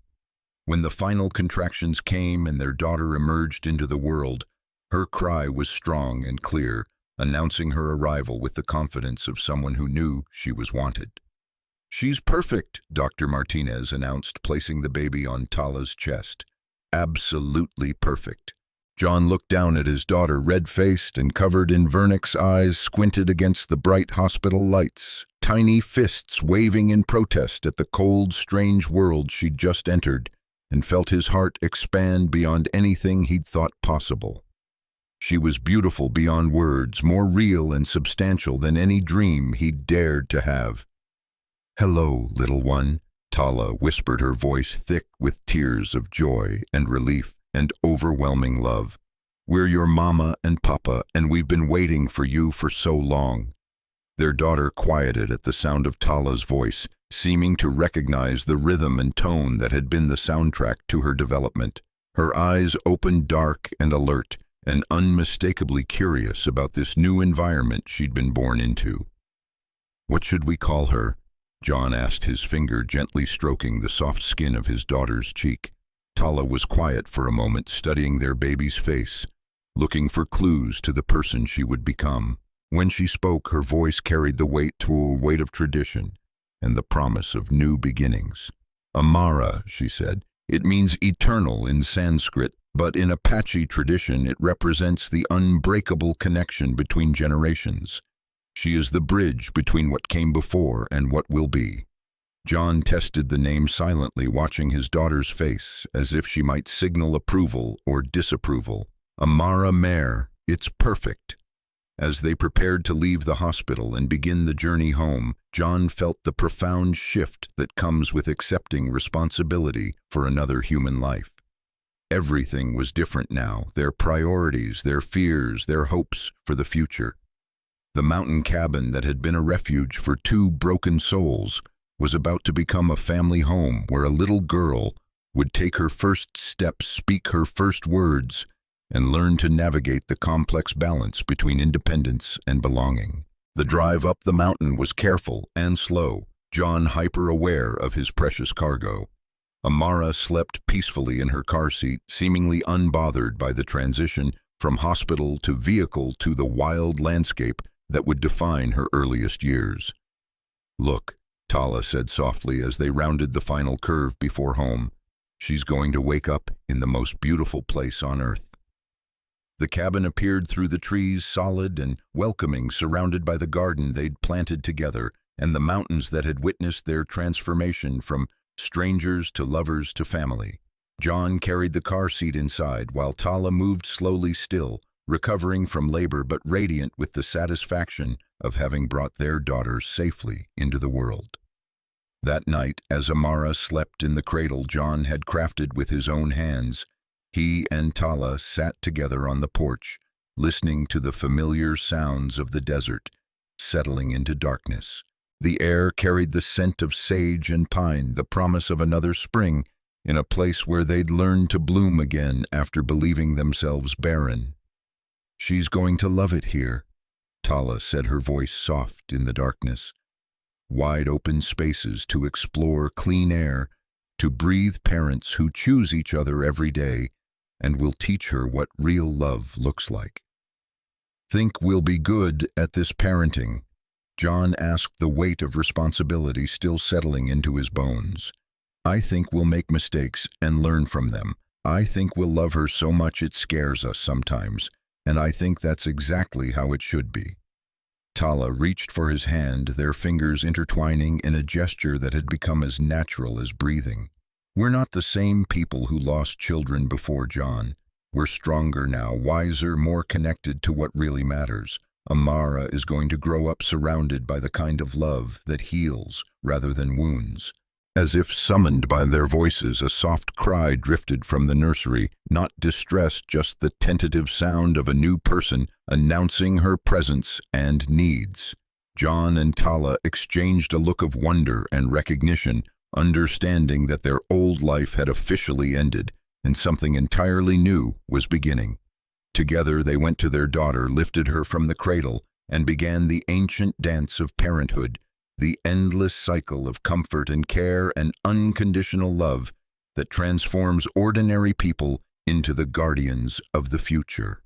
When the final contractions came and their daughter emerged into the world, her cry was strong and clear, announcing her arrival with the confidence of someone who knew she was wanted. "She's perfect," Dr. Martinez announced, placing the baby on Tala's chest. "Absolutely perfect." John looked down at his daughter, red-faced and covered in vernix, eyes squinted against the bright hospital lights, tiny fists waving in protest at the cold, strange world she'd just entered, and felt his heart expand beyond anything he'd thought possible. She was beautiful beyond words, more real and substantial than any dream he'd dared to have. "Hello, little one," Tala whispered, her voice thick with tears of joy and relief and overwhelming love. "We're your mama and papa, and we've been waiting for you for so long." Their daughter quieted at the sound of Tala's voice, seeming to recognize the rhythm and tone that had been the soundtrack to her development. Her eyes opened, dark and alert, and unmistakably curious about this new environment she'd been born into. "What should we call her?" John asked, his finger gently stroking the soft skin of his daughter's cheek. Tala was quiet for a moment, studying their baby's face, looking for clues to the person she would become. When she spoke, her voice carried the weight of tradition and the promise of new beginnings. "Amara," she said. "It means eternal in Sanskrit, but in Apache tradition it represents the unbreakable connection between generations. She is the bridge between what came before and what will be." John tested the name silently, watching his daughter's face, as if she might signal approval or disapproval. "Amara Merr, it's perfect." As they prepared to leave the hospital and begin the journey home, John felt the profound shift that comes with accepting responsibility for another human life. Everything was different now, their priorities, their fears, their hopes for the future. The mountain cabin that had been a refuge for two broken souls was about to become a family home where a little girl would take her first steps, speak her first words, and learn to navigate the complex balance between independence and belonging. The drive up the mountain was careful and slow, John hyper-aware of his precious cargo. Amara slept peacefully in her car seat, seemingly unbothered by the transition from hospital to vehicle to the wild landscape that would define her earliest years. "Look," Tala said softly as they rounded the final curve before home. "She's going to wake up in the most beautiful place on earth." The cabin appeared through the trees, solid and welcoming, surrounded by the garden they'd planted together and the mountains that had witnessed their transformation from strangers to lovers to family. John carried the car seat inside while Tala moved slowly still, recovering from labor but radiant with the satisfaction of having brought their daughter safely into the world. That night, as Amara slept in the cradle John had crafted with his own hands, he and Tala sat together on the porch, listening to the familiar sounds of the desert, settling into darkness. The air carried the scent of sage and pine, the promise of another spring, in a place where they'd learned to bloom again after believing themselves barren. "She's going to love it here," Tala said, her voice soft in the darkness. "Wide open spaces to explore, clean air, to breathe, parents who choose each other every day, and will teach her what real love looks like." "Think we'll be good at this parenting?" John asked, the weight of responsibility still settling into his bones. "I think we'll make mistakes and learn from them. I think we'll love her so much it scares us sometimes, and I think that's exactly how it should be." Tala reached for his hand, their fingers intertwining in a gesture that had become as natural as breathing. "We're not the same people who lost children before, John. We're stronger now, wiser, more connected to what really matters. Amara is going to grow up surrounded by the kind of love that heals rather than wounds." As if summoned by their voices, a soft cry drifted from the nursery, not distress, just the tentative sound of a new person announcing her presence and needs. John and Tala exchanged a look of wonder and recognition, understanding that their old life had officially ended and something entirely new was beginning. Together they went to their daughter, lifted her from the cradle, and began the ancient dance of parenthood, the endless cycle of comfort and care and unconditional love that transforms ordinary people into the guardians of the future.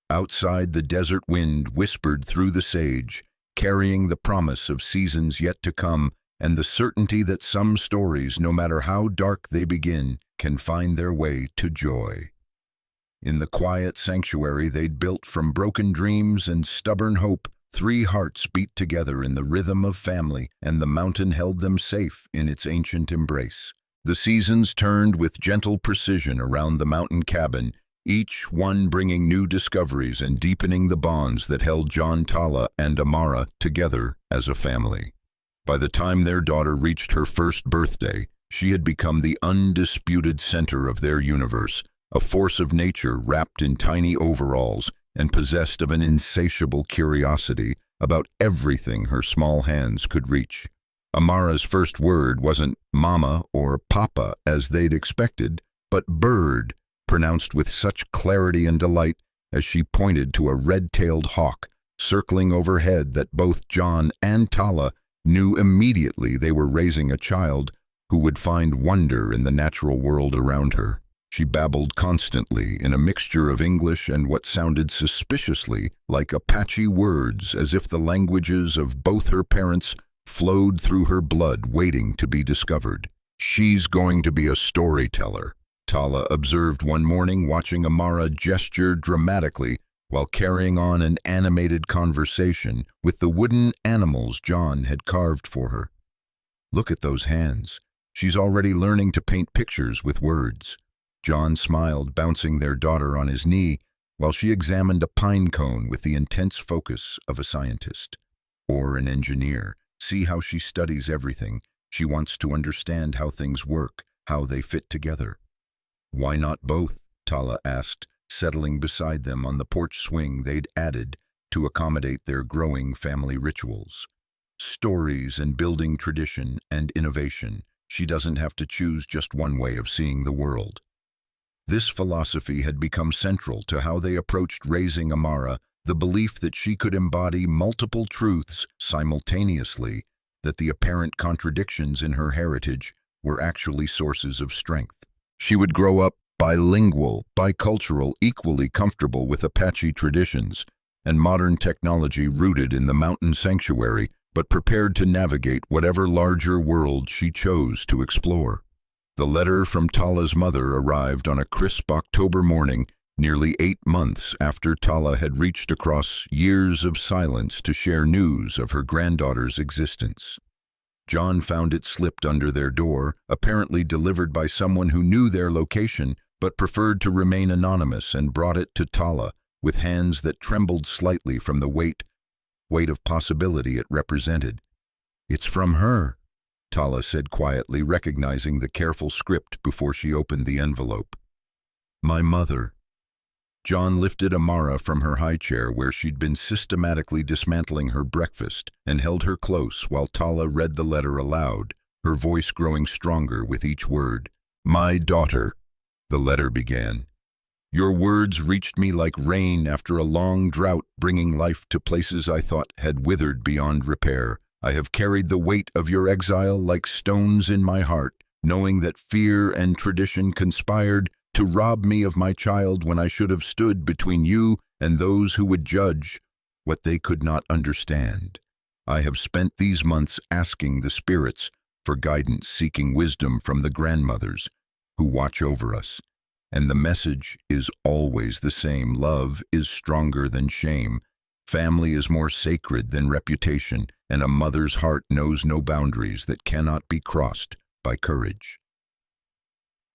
Outside, the desert wind whispered through the sage, carrying the promise of seasons yet to come and the certainty that some stories, no matter how dark they begin, can find their way to joy. In the quiet sanctuary they'd built from broken dreams and stubborn hope, 3 hearts beat together in the rhythm of family, and the mountain held them safe in its ancient embrace. The seasons turned with gentle precision around the mountain cabin, each one bringing new discoveries and deepening the bonds that held John, Tala, and Amara together as a family. By the time their daughter reached her first birthday, she had become the undisputed center of their universe, a force of nature wrapped in tiny overalls and possessed of an insatiable curiosity about everything her small hands could reach. Amara's first word wasn't mama or papa as they'd expected, but bird, pronounced with such clarity and delight as she pointed to a red-tailed hawk circling overhead that both John and Tala knew immediately they were raising a child who would find wonder in the natural world around her. She babbled constantly in a mixture of English and what sounded suspiciously like Apache words, as if the languages of both her parents flowed through her blood, waiting to be discovered. "She's going to be a storyteller," Tala observed one morning, watching Amara gesture dramatically while carrying on an animated conversation with the wooden animals John had carved for her. "Look at those hands. She's already learning to paint pictures with words." John smiled, bouncing their daughter on his knee, while she examined a pine cone with the intense focus of a scientist. "Or an engineer. See how she studies everything. She wants to understand how things work, how they fit together." Why not both? Tala asked, settling beside them on the porch swing they'd added to accommodate their growing family rituals. Stories and building tradition and innovation. She doesn't have to choose just one way of seeing the world. This philosophy had become central to how they approached raising Amara, the belief that she could embody multiple truths simultaneously, that the apparent contradictions in her heritage were actually sources of strength. She would grow up bilingual, bicultural, equally comfortable with Apache traditions and modern technology rooted in the mountain sanctuary, but prepared to navigate whatever larger world she chose to explore. The letter from Tala's mother arrived on a crisp October morning, nearly 8 months after Tala had reached across years of silence to share news of her granddaughter's existence. John found it slipped under their door, apparently delivered by someone who knew their location but preferred to remain anonymous, and brought it to Tala with hands that trembled slightly from the weight of possibility it represented. "It's from her," Tala said quietly, recognizing the careful script before she opened the envelope. "My mother." John lifted Amara from her high chair where she'd been systematically dismantling her breakfast and held her close while Tala read the letter aloud, her voice growing stronger with each word. "My daughter," the letter began. "Your words reached me like rain after a long drought, bringing life to places I thought had withered beyond repair. I have carried the weight of your exile like stones in my heart, knowing that fear and tradition conspired to rob me of my child when I should have stood between you and those who would judge what they could not understand. I have spent these months asking the spirits for guidance, seeking wisdom from the grandmothers who watch over us. And the message is always the same. Love is stronger than shame. Family is more sacred than reputation, and a mother's heart knows no boundaries that cannot be crossed by courage."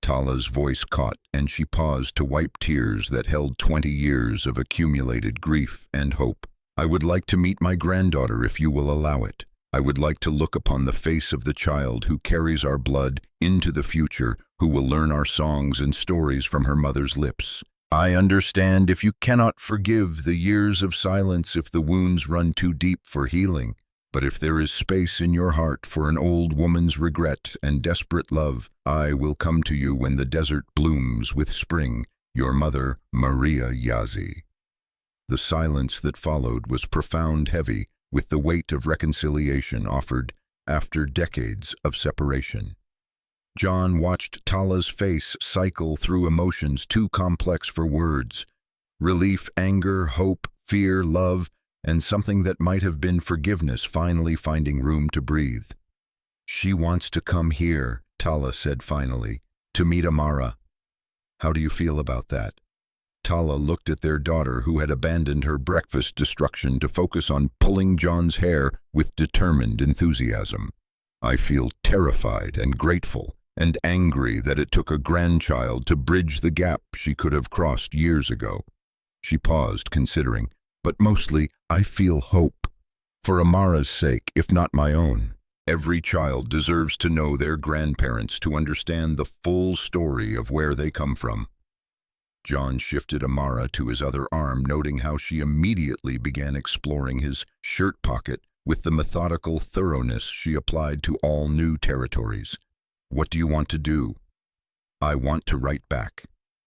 Tala's voice caught, and she paused to wipe tears that held 20 years of accumulated grief and hope. "I would like to meet my granddaughter if you will allow it. I would like to look upon the face of the child who carries our blood into the future, who will learn our songs and stories from her mother's lips. I understand if you cannot forgive the years of silence, if the wounds run too deep for healing. But if there is space in your heart for an old woman's regret and desperate love, I will come to you when the desert blooms with spring. Your mother, Maria Yazi." The silence that followed was profound, heavy, with the weight of reconciliation offered after decades of separation. John watched Tala's face cycle through emotions too complex for words. Relief, anger, hope, fear, love, and something that might have been forgiveness finally finding room to breathe. "She wants to come here," Tala said finally, "to meet Amara. How do you feel about that?" Tala looked at their daughter, who had abandoned her breakfast destruction to focus on pulling John's hair with determined enthusiasm. "I feel terrified and grateful and angry that it took a grandchild to bridge the gap she could have crossed years ago." She paused, considering. "But mostly, I feel hope. For Amara's sake, if not my own. Every child deserves to know their grandparents, to understand the full story of where they come from." John shifted Amara to his other arm, noting how she immediately began exploring his shirt pocket with the methodical thoroughness she applied to all new territories. "What do you want to do?" "I want to write back.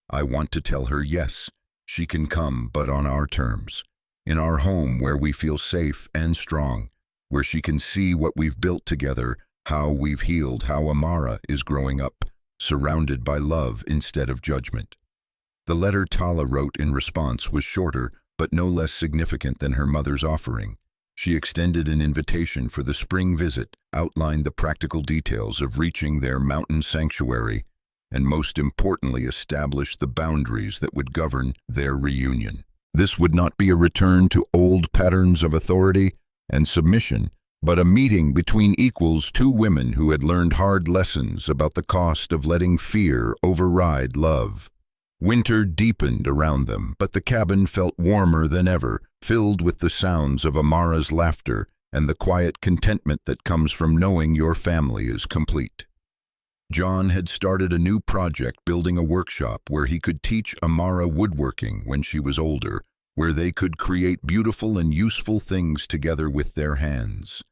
I want to tell her, yes, she can come, but on our terms. In our home where we feel safe and strong, where she can see what we've built together, how we've healed, how Amara is growing up, surrounded by love instead of judgment." The letter Tala wrote in response was shorter, but no less significant than her mother's offering. She extended an invitation for the spring visit, outlined the practical details of reaching their mountain sanctuary, and most importantly established the boundaries that would govern their reunion. This would not be a return to old patterns of authority and submission, but a meeting between equals, two women who had learned hard lessons about the cost of letting fear override love. Winter deepened around them, but the cabin felt warmer than ever, filled with the sounds of Amara's laughter and the quiet contentment that comes from knowing your family is complete. John had started a new project, building a workshop where he could teach Amara woodworking when she was older, where they could create beautiful and useful things together with their hands.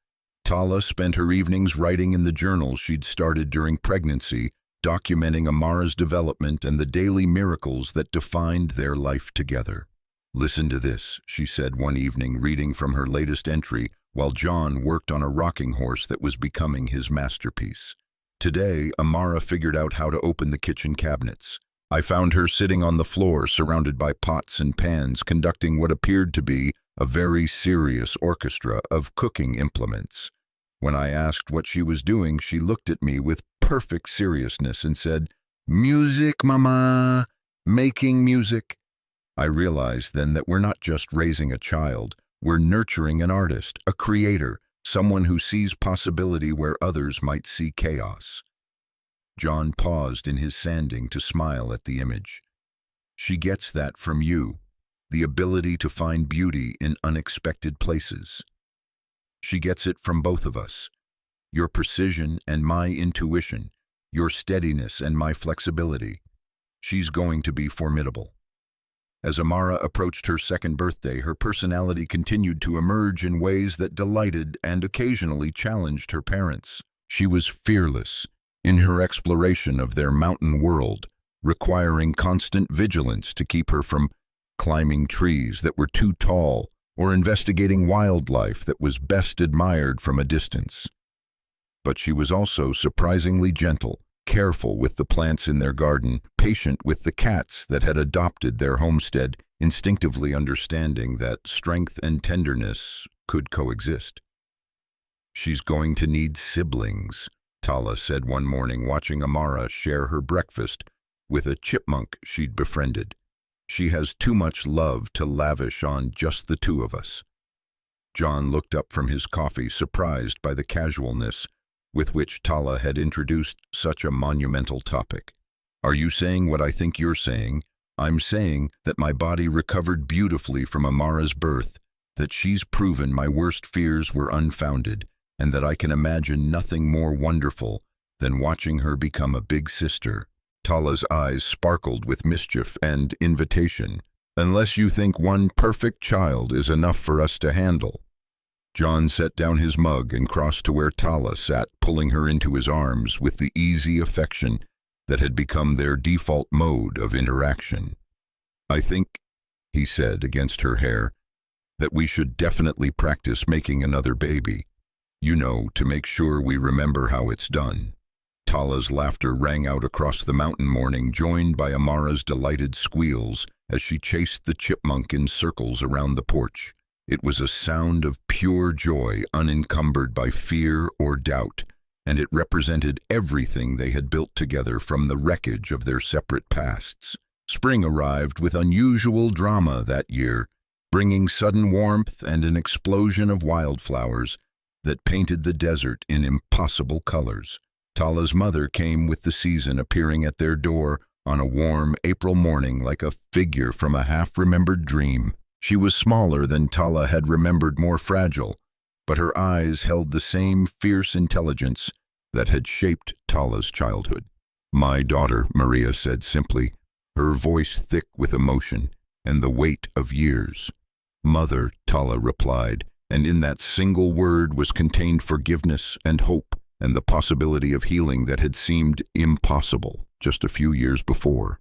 Tala spent her evenings writing in the journal she'd started during pregnancy, documenting Amara's development and the daily miracles that defined their life together. "Listen to this," she said one evening, reading from her latest entry, while John worked on a rocking horse that was becoming his masterpiece. "Today, Amara figured out how to open the kitchen cabinets. I found her sitting on the floor, surrounded by pots and pans, conducting what appeared to be a very serious orchestra of cooking implements. When I asked what she was doing, she looked at me with perfect seriousness and said, 'Music, Mama, making music.' I realized then that we're not just raising a child, we're nurturing an artist, a creator, someone who sees possibility where others might see chaos." John paused in his sanding to smile at the image. "She gets that from you, the ability to find beauty in unexpected places. She gets it from both of us, your precision and my intuition, your steadiness and my flexibility. She's going to be formidable." As Amara approached her second birthday, her personality continued to emerge in ways that delighted and occasionally challenged her parents. She was fearless in her exploration of their mountain world, requiring constant vigilance to keep her from climbing trees that were too tall or investigating wildlife that was best admired from a distance. But she was also surprisingly gentle, careful with the plants in their garden, patient with the cats that had adopted their homestead, instinctively understanding that strength and tenderness could coexist. "She's going to need siblings," Tala said one morning, watching Amara share her breakfast with a chipmunk she'd befriended. "She has too much love to lavish on just the two of us." John looked up from his coffee, surprised by the casualness with which Tala had introduced such a monumental topic. "Are you saying what I think you're saying? I'm saying that my body recovered beautifully from Amara's birth, that she's proven my worst fears were unfounded, and that I can imagine nothing more wonderful than watching her become a big sister." Tala's eyes sparkled with mischief and invitation. "Unless you think one perfect child is enough for us to handle." John set down his mug and crossed to where Tala sat, pulling her into his arms with the easy affection that had become their default mode of interaction. "I think," he said against her hair, "that we should definitely practice making another baby. You know, to make sure we remember how it's done." Tala's laughter rang out across the mountain morning, joined by Amara's delighted squeals as she chased the chipmunk in circles around the porch. It was a sound of pure joy, unencumbered by fear or doubt, and it represented everything they had built together from the wreckage of their separate pasts. Spring arrived with unusual drama that year, bringing sudden warmth and an explosion of wildflowers that painted the desert in impossible colors. Tala's mother came with the season, appearing at their door on a warm April morning like a figure from a half-remembered dream. She was smaller than Tala had remembered, more fragile, but her eyes held the same fierce intelligence that had shaped Tala's childhood. "My daughter," Maria said simply, her voice thick with emotion and the weight of years. "Mother," Tala replied, and in that single word was contained forgiveness and hope and the possibility of healing that had seemed impossible just a few years before.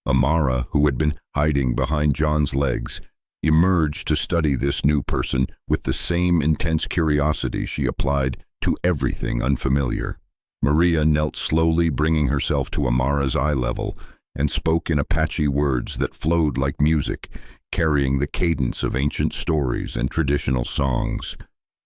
Amara, who had been hiding behind John's legs, emerged to study this new person with the same intense curiosity she applied to everything unfamiliar. Maria knelt slowly, bringing herself to Amara's eye level, and spoke in Apache words that flowed like music, carrying the cadence of ancient stories and traditional songs.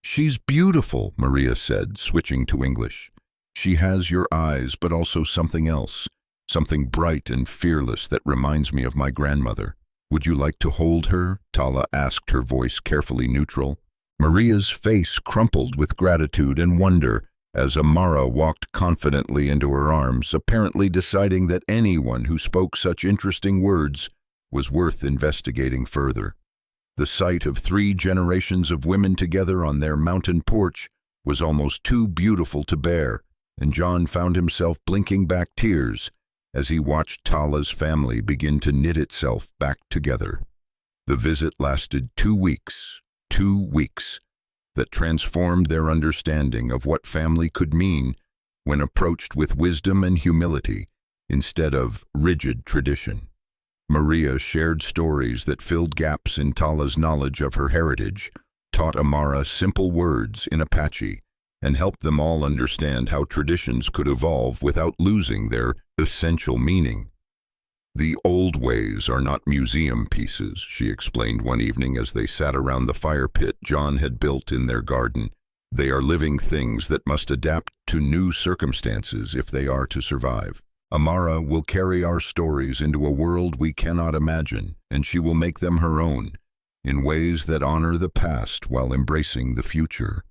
"She's beautiful," Maria said, switching to English. "She has your eyes, but also something else, something bright and fearless that reminds me of my grandmother. Would you like to hold her?" Tala asked, her voice carefully neutral. Maria's face crumpled with gratitude and wonder as Amara walked confidently into her arms, apparently deciding that anyone who spoke such interesting words was worth investigating further. The sight of 3 generations of women together on their mountain porch was almost too beautiful to bear, and John found himself blinking back tears as he watched Tala's family begin to knit itself back together. The visit lasted 2 weeks, 2 weeks, that transformed their understanding of what family could mean when approached with wisdom and humility instead of rigid tradition. Maria shared stories that filled gaps in Tala's knowledge of her heritage, taught Amara simple words in Apache, and helped them all understand how traditions could evolve without losing their essential meaning. "The old ways are not museum pieces," she explained one evening as they sat around the fire pit John had built in their garden. "They are living things that must adapt to new circumstances if they are to survive. Amara will carry our stories into a world we cannot imagine, and she will make them her own, in ways that honor the past while embracing the future."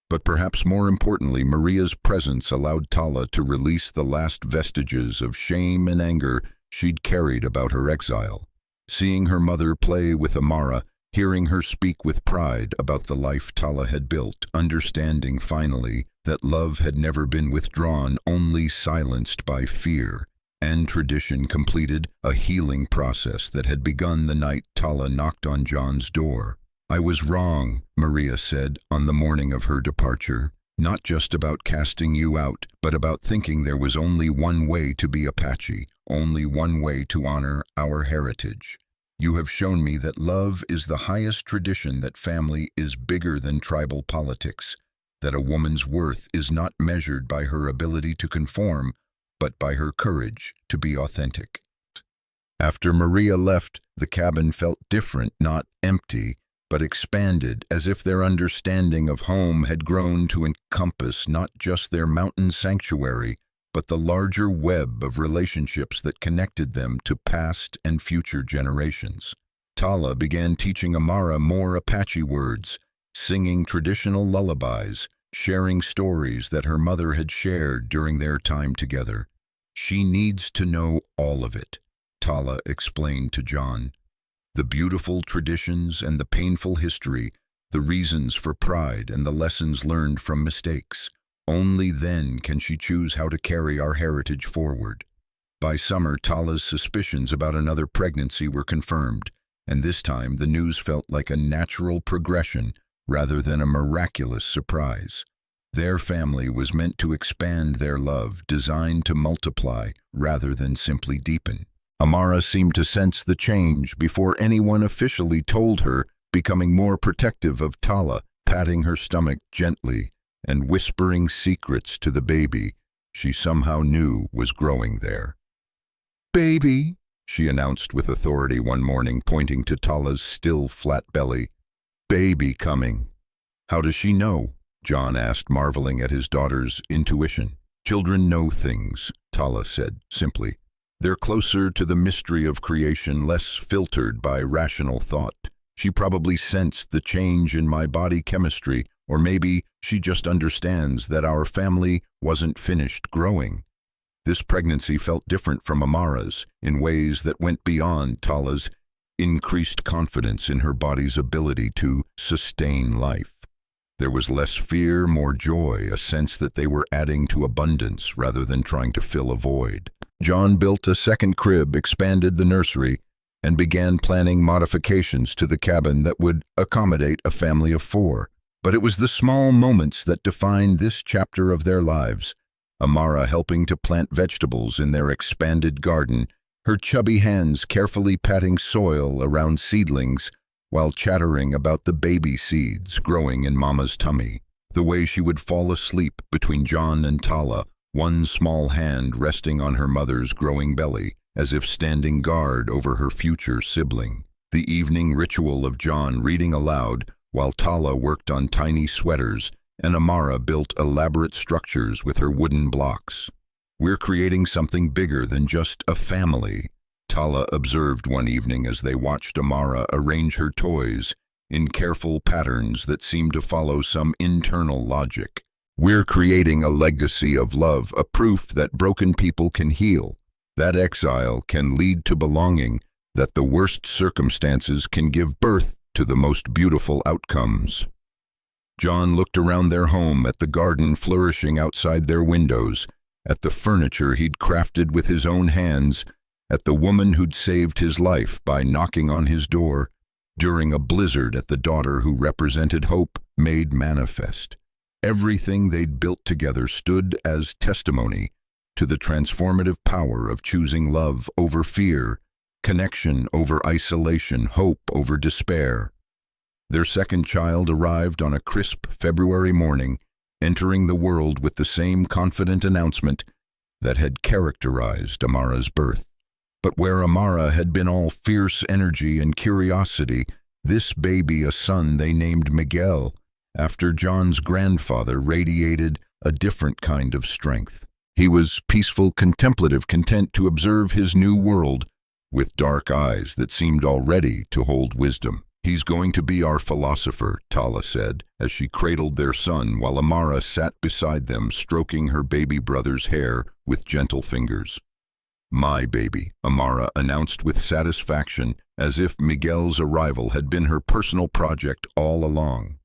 But perhaps more importantly, Maria's presence allowed Tala to release the last vestiges of shame and anger she'd carried about her exile. Seeing her mother play with Amara, hearing her speak with pride about the life Tala had built, understanding finally that love had never been withdrawn, only silenced by fear, and tradition completed a healing process that had begun the night Tala knocked on John's door. "I was wrong," Maria said on the morning of her departure, "not just about casting you out, but about thinking there was only one way to be Apache, only one way to honor our heritage. You have shown me that love is the highest tradition, that family is bigger than tribal politics, that a woman's worth is not measured by her ability to conform, but by her courage to be authentic." After Maria left, the cabin felt different, not empty, but expanded, as if their understanding of home had grown to encompass not just their mountain sanctuary, but the larger web of relationships that connected them to past and future generations. Tala began teaching Amara more Apache words, singing traditional lullabies, sharing stories that her mother had shared during their time together. "She needs to know all of it," Tala explained to John. "The beautiful traditions and the painful history, the reasons for pride and the lessons learned from mistakes. Only then can she choose how to carry our heritage forward." By summer, Tala's suspicions about another pregnancy were confirmed, and this time the news felt like a natural progression rather than a miraculous surprise. Their family was meant to expand their love, designed to multiply rather than simply deepen. Amara seemed to sense the change before anyone officially told her, becoming more protective of Tala, patting her stomach gently and whispering secrets to the baby she somehow knew was growing there. "Baby," she announced with authority one morning, pointing to Tala's still flat belly. "Baby coming." "How does she know?" John asked, marveling at his daughter's intuition. "Children know things," Tala said simply. "They're closer to the mystery of creation, less filtered by rational thought. She probably sensed the change in my body chemistry, or maybe she just understands that our family wasn't finished growing." This pregnancy felt different from Amara's, in ways that went beyond Tala's increased confidence in her body's ability to sustain life. There was less fear, more joy, a sense that they were adding to abundance rather than trying to fill a void. John built a second crib, expanded the nursery, and began planning modifications to the cabin that would accommodate a family of 4. But it was the small moments that defined this chapter of their lives. Amara helping to plant vegetables in their expanded garden, her chubby hands carefully patting soil around seedlings while chattering about the baby seeds growing in Mama's tummy. The way she would fall asleep between John and Tala, one small hand resting on her mother's growing belly, as if standing guard over her future sibling. The evening ritual of John reading aloud while Tala worked on tiny sweaters and Amara built elaborate structures with her wooden blocks. "We're creating something bigger than just a family," Tala observed one evening as they watched Amara arrange her toys in careful patterns that seemed to follow some internal logic. "We're creating a legacy of love, a proof that broken people can heal, that exile can lead to belonging, that the worst circumstances can give birth to the most beautiful outcomes." John looked around their home at the garden flourishing outside their windows, at the furniture he'd crafted with his own hands, at the woman who'd saved his life by knocking on his door during a blizzard, at the daughter who represented hope made manifest. Everything they'd built together stood as testimony to the transformative power of choosing love over fear, connection over isolation, hope over despair. Their second child arrived on a crisp February morning, entering the world with the same confident announcement that had characterized Amara's birth. But where Amara had been all fierce energy and curiosity, this baby, a son they named Miguel, after John's grandfather, radiated a different kind of strength. He was peaceful, contemplative, content to observe his new world with dark eyes that seemed already to hold wisdom. "He's going to be our philosopher," Tala said, as she cradled their son while Amara sat beside them, stroking her baby brother's hair with gentle fingers. "My baby," Amara announced with satisfaction, as if Miguel's arrival had been her personal project all along.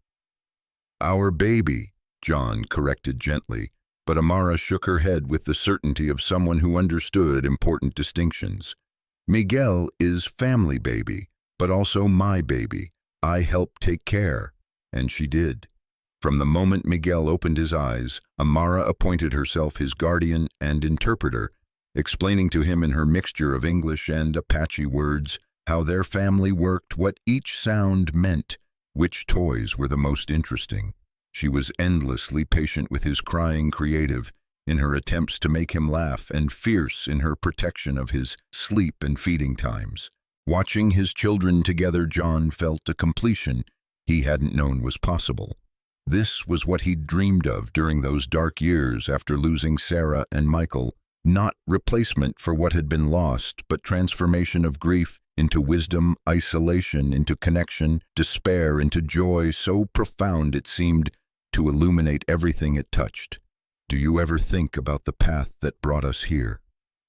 "Our baby," John corrected gently, but Amara shook her head with the certainty of someone who understood important distinctions. "Miguel is family baby, but also my baby. I help take care." And she did. From the moment Miguel opened his eyes, Amara appointed herself his guardian and interpreter, explaining to him in her mixture of English and Apache words how their family worked, what each sound meant, which toys were the most interesting. She was endlessly patient with his crying creative in her attempts to make him laugh, and fierce in her protection of his sleep and feeding times. Watching his children together, John felt a completion he hadn't known was possible. This was what he'd dreamed of during those dark years after losing Sarah and Michael. Not replacement for what had been lost, but transformation of grief into wisdom, isolation into connection, despair into joy so profound it seemed to illuminate everything it touched. "Do you ever think about the path that brought us here?"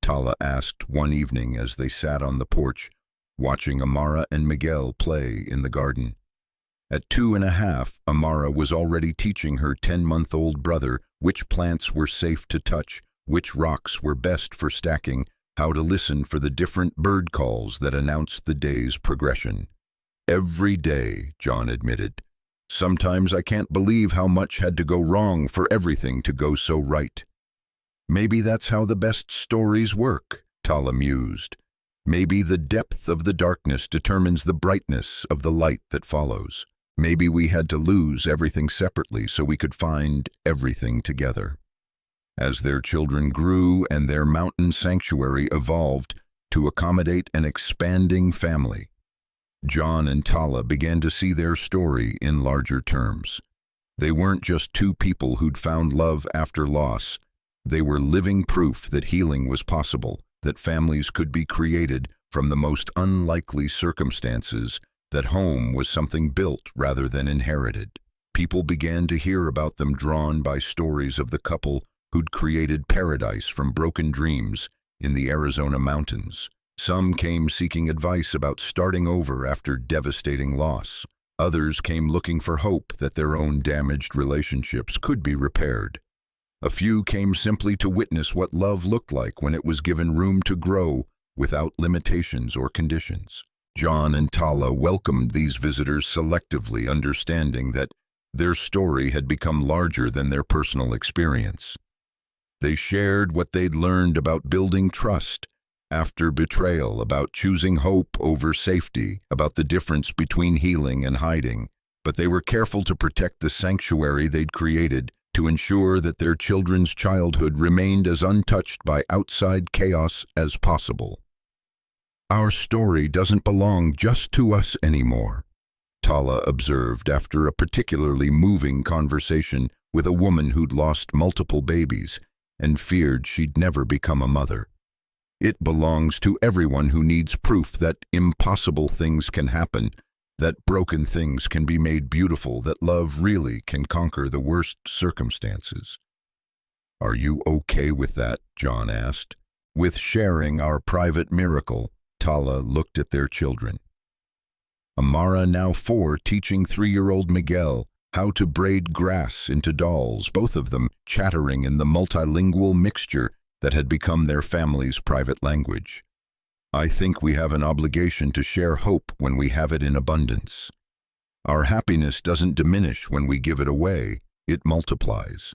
Tala asked one evening as they sat on the porch, watching Amara and Miguel play in the garden. At 2.5, Amara was already teaching her 10-month-old brother which plants were safe to touch, which rocks were best for stacking, how to listen for the different bird calls that announced the day's progression. "Every day," John admitted. "Sometimes I can't believe how much had to go wrong for everything to go so right." "Maybe that's how the best stories work," Tala mused. "Maybe the depth of the darkness determines the brightness of the light that follows. Maybe we had to lose everything separately so we could find everything together." As their children grew and their mountain sanctuary evolved to accommodate an expanding family, John and Tala began to see their story in larger terms. They weren't just two people who'd found love after loss. They were living proof that healing was possible, that families could be created from the most unlikely circumstances, that home was something built rather than inherited. People began to hear about them, drawn by stories of the couple who'd created paradise from broken dreams in the Arizona mountains. Some came seeking advice about starting over after devastating loss. Others came looking for hope that their own damaged relationships could be repaired. A few came simply to witness what love looked like when it was given room to grow without limitations or conditions. John and Tala welcomed these visitors selectively, understanding that their story had become larger than their personal experience. They shared what they'd learned about building trust after betrayal, about choosing hope over safety, about the difference between healing and hiding, but they were careful to protect the sanctuary they'd created, to ensure that their children's childhood remained as untouched by outside chaos as possible. "Our story doesn't belong just to us anymore," Tala observed after a particularly moving conversation with a woman who'd lost multiple babies and feared she'd never become a mother. "It belongs to everyone who needs proof that impossible things can happen, that broken things can be made beautiful, that love really can conquer the worst circumstances." "Are you okay with that?" John asked. "With sharing our private miracle?" Tala looked at their children. Amara, now 4, teaching 3-year-old Miguel how to braid grass into dolls, both of them chattering in the multilingual mixture that had become their family's private language. I think we have an obligation to share hope when we have it in abundance. Our happiness doesn't diminish when we give it away, it multiplies.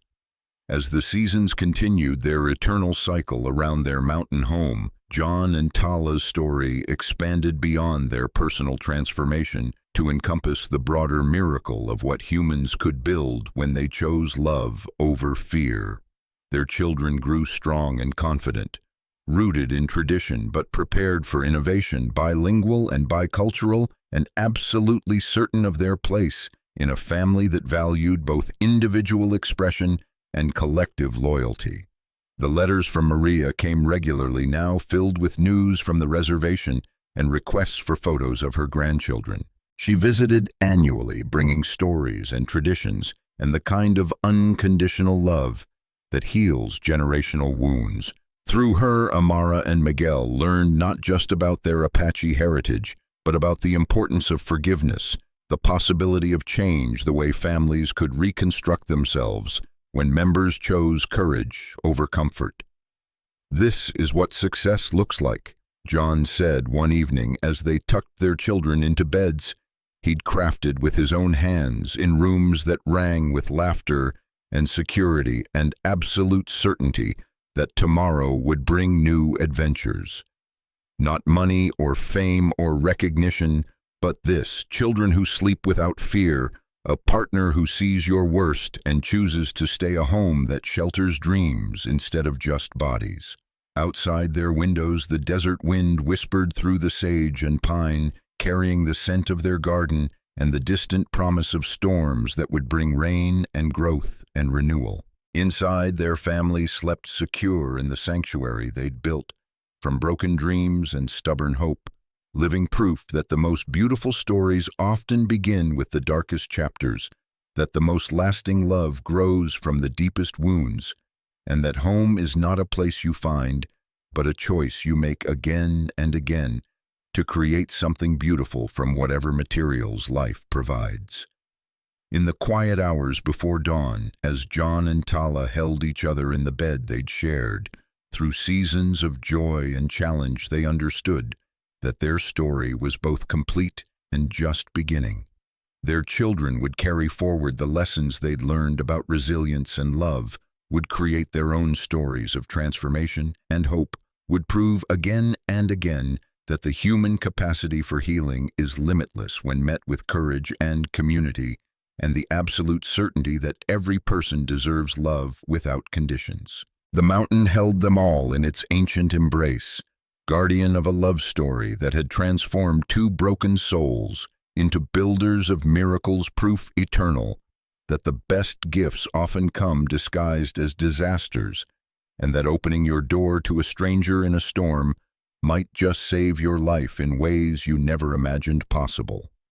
As the seasons continued their eternal cycle around their mountain home, John and Tala's story expanded beyond their personal transformation to encompass the broader miracle of what humans could build when they chose love over fear. Their children grew strong and confident, rooted in tradition but prepared for innovation, bilingual and bicultural, and absolutely certain of their place in a family that valued both individual expression and collective loyalty. The letters from Maria came regularly, now filled with news from the reservation and requests for photos of her grandchildren. She visited annually, bringing stories and traditions and the kind of unconditional love that heals generational wounds. Through her, Amara and Miguel learned not just about their Apache heritage, but about the importance of forgiveness, the possibility of change, the way families could reconstruct themselves when members chose courage over comfort. "This is what success looks like," John said one evening as they tucked their children into beds he'd crafted with his own hands in rooms that rang with laughter and security and absolute certainty that tomorrow would bring new adventures. Not money or fame or recognition, but this: children who sleep without fear, a partner who sees your worst and chooses to stay a home that shelters dreams instead of just bodies. Outside their windows, the desert wind whispered through the sage and pine, carrying the scent of their garden and the distant promise of storms that would bring rain and growth and renewal. Inside, their family slept secure in the sanctuary they'd built from broken dreams and stubborn hope, living proof that the most beautiful stories often begin with the darkest chapters, that the most lasting love grows from the deepest wounds, and that home is not a place you find, but a choice you make again and again to create something beautiful from whatever materials life provides. In the quiet hours before dawn, as John and Tala held each other in the bed they'd shared, through seasons of joy and challenge, they understood that their story was both complete and just beginning. Their children would carry forward the lessons they'd learned about resilience and love, would create their own stories of transformation and hope, would prove again and again that the human capacity for healing is limitless when met with courage and community, and the absolute certainty that every person deserves love without conditions. The mountain held them all in its ancient embrace, guardian of a love story that had transformed two broken souls into builders of miracles, proof eternal that the best gifts often come disguised as disasters, and that opening your door to a stranger in a storm might just save your life in ways you never imagined possible.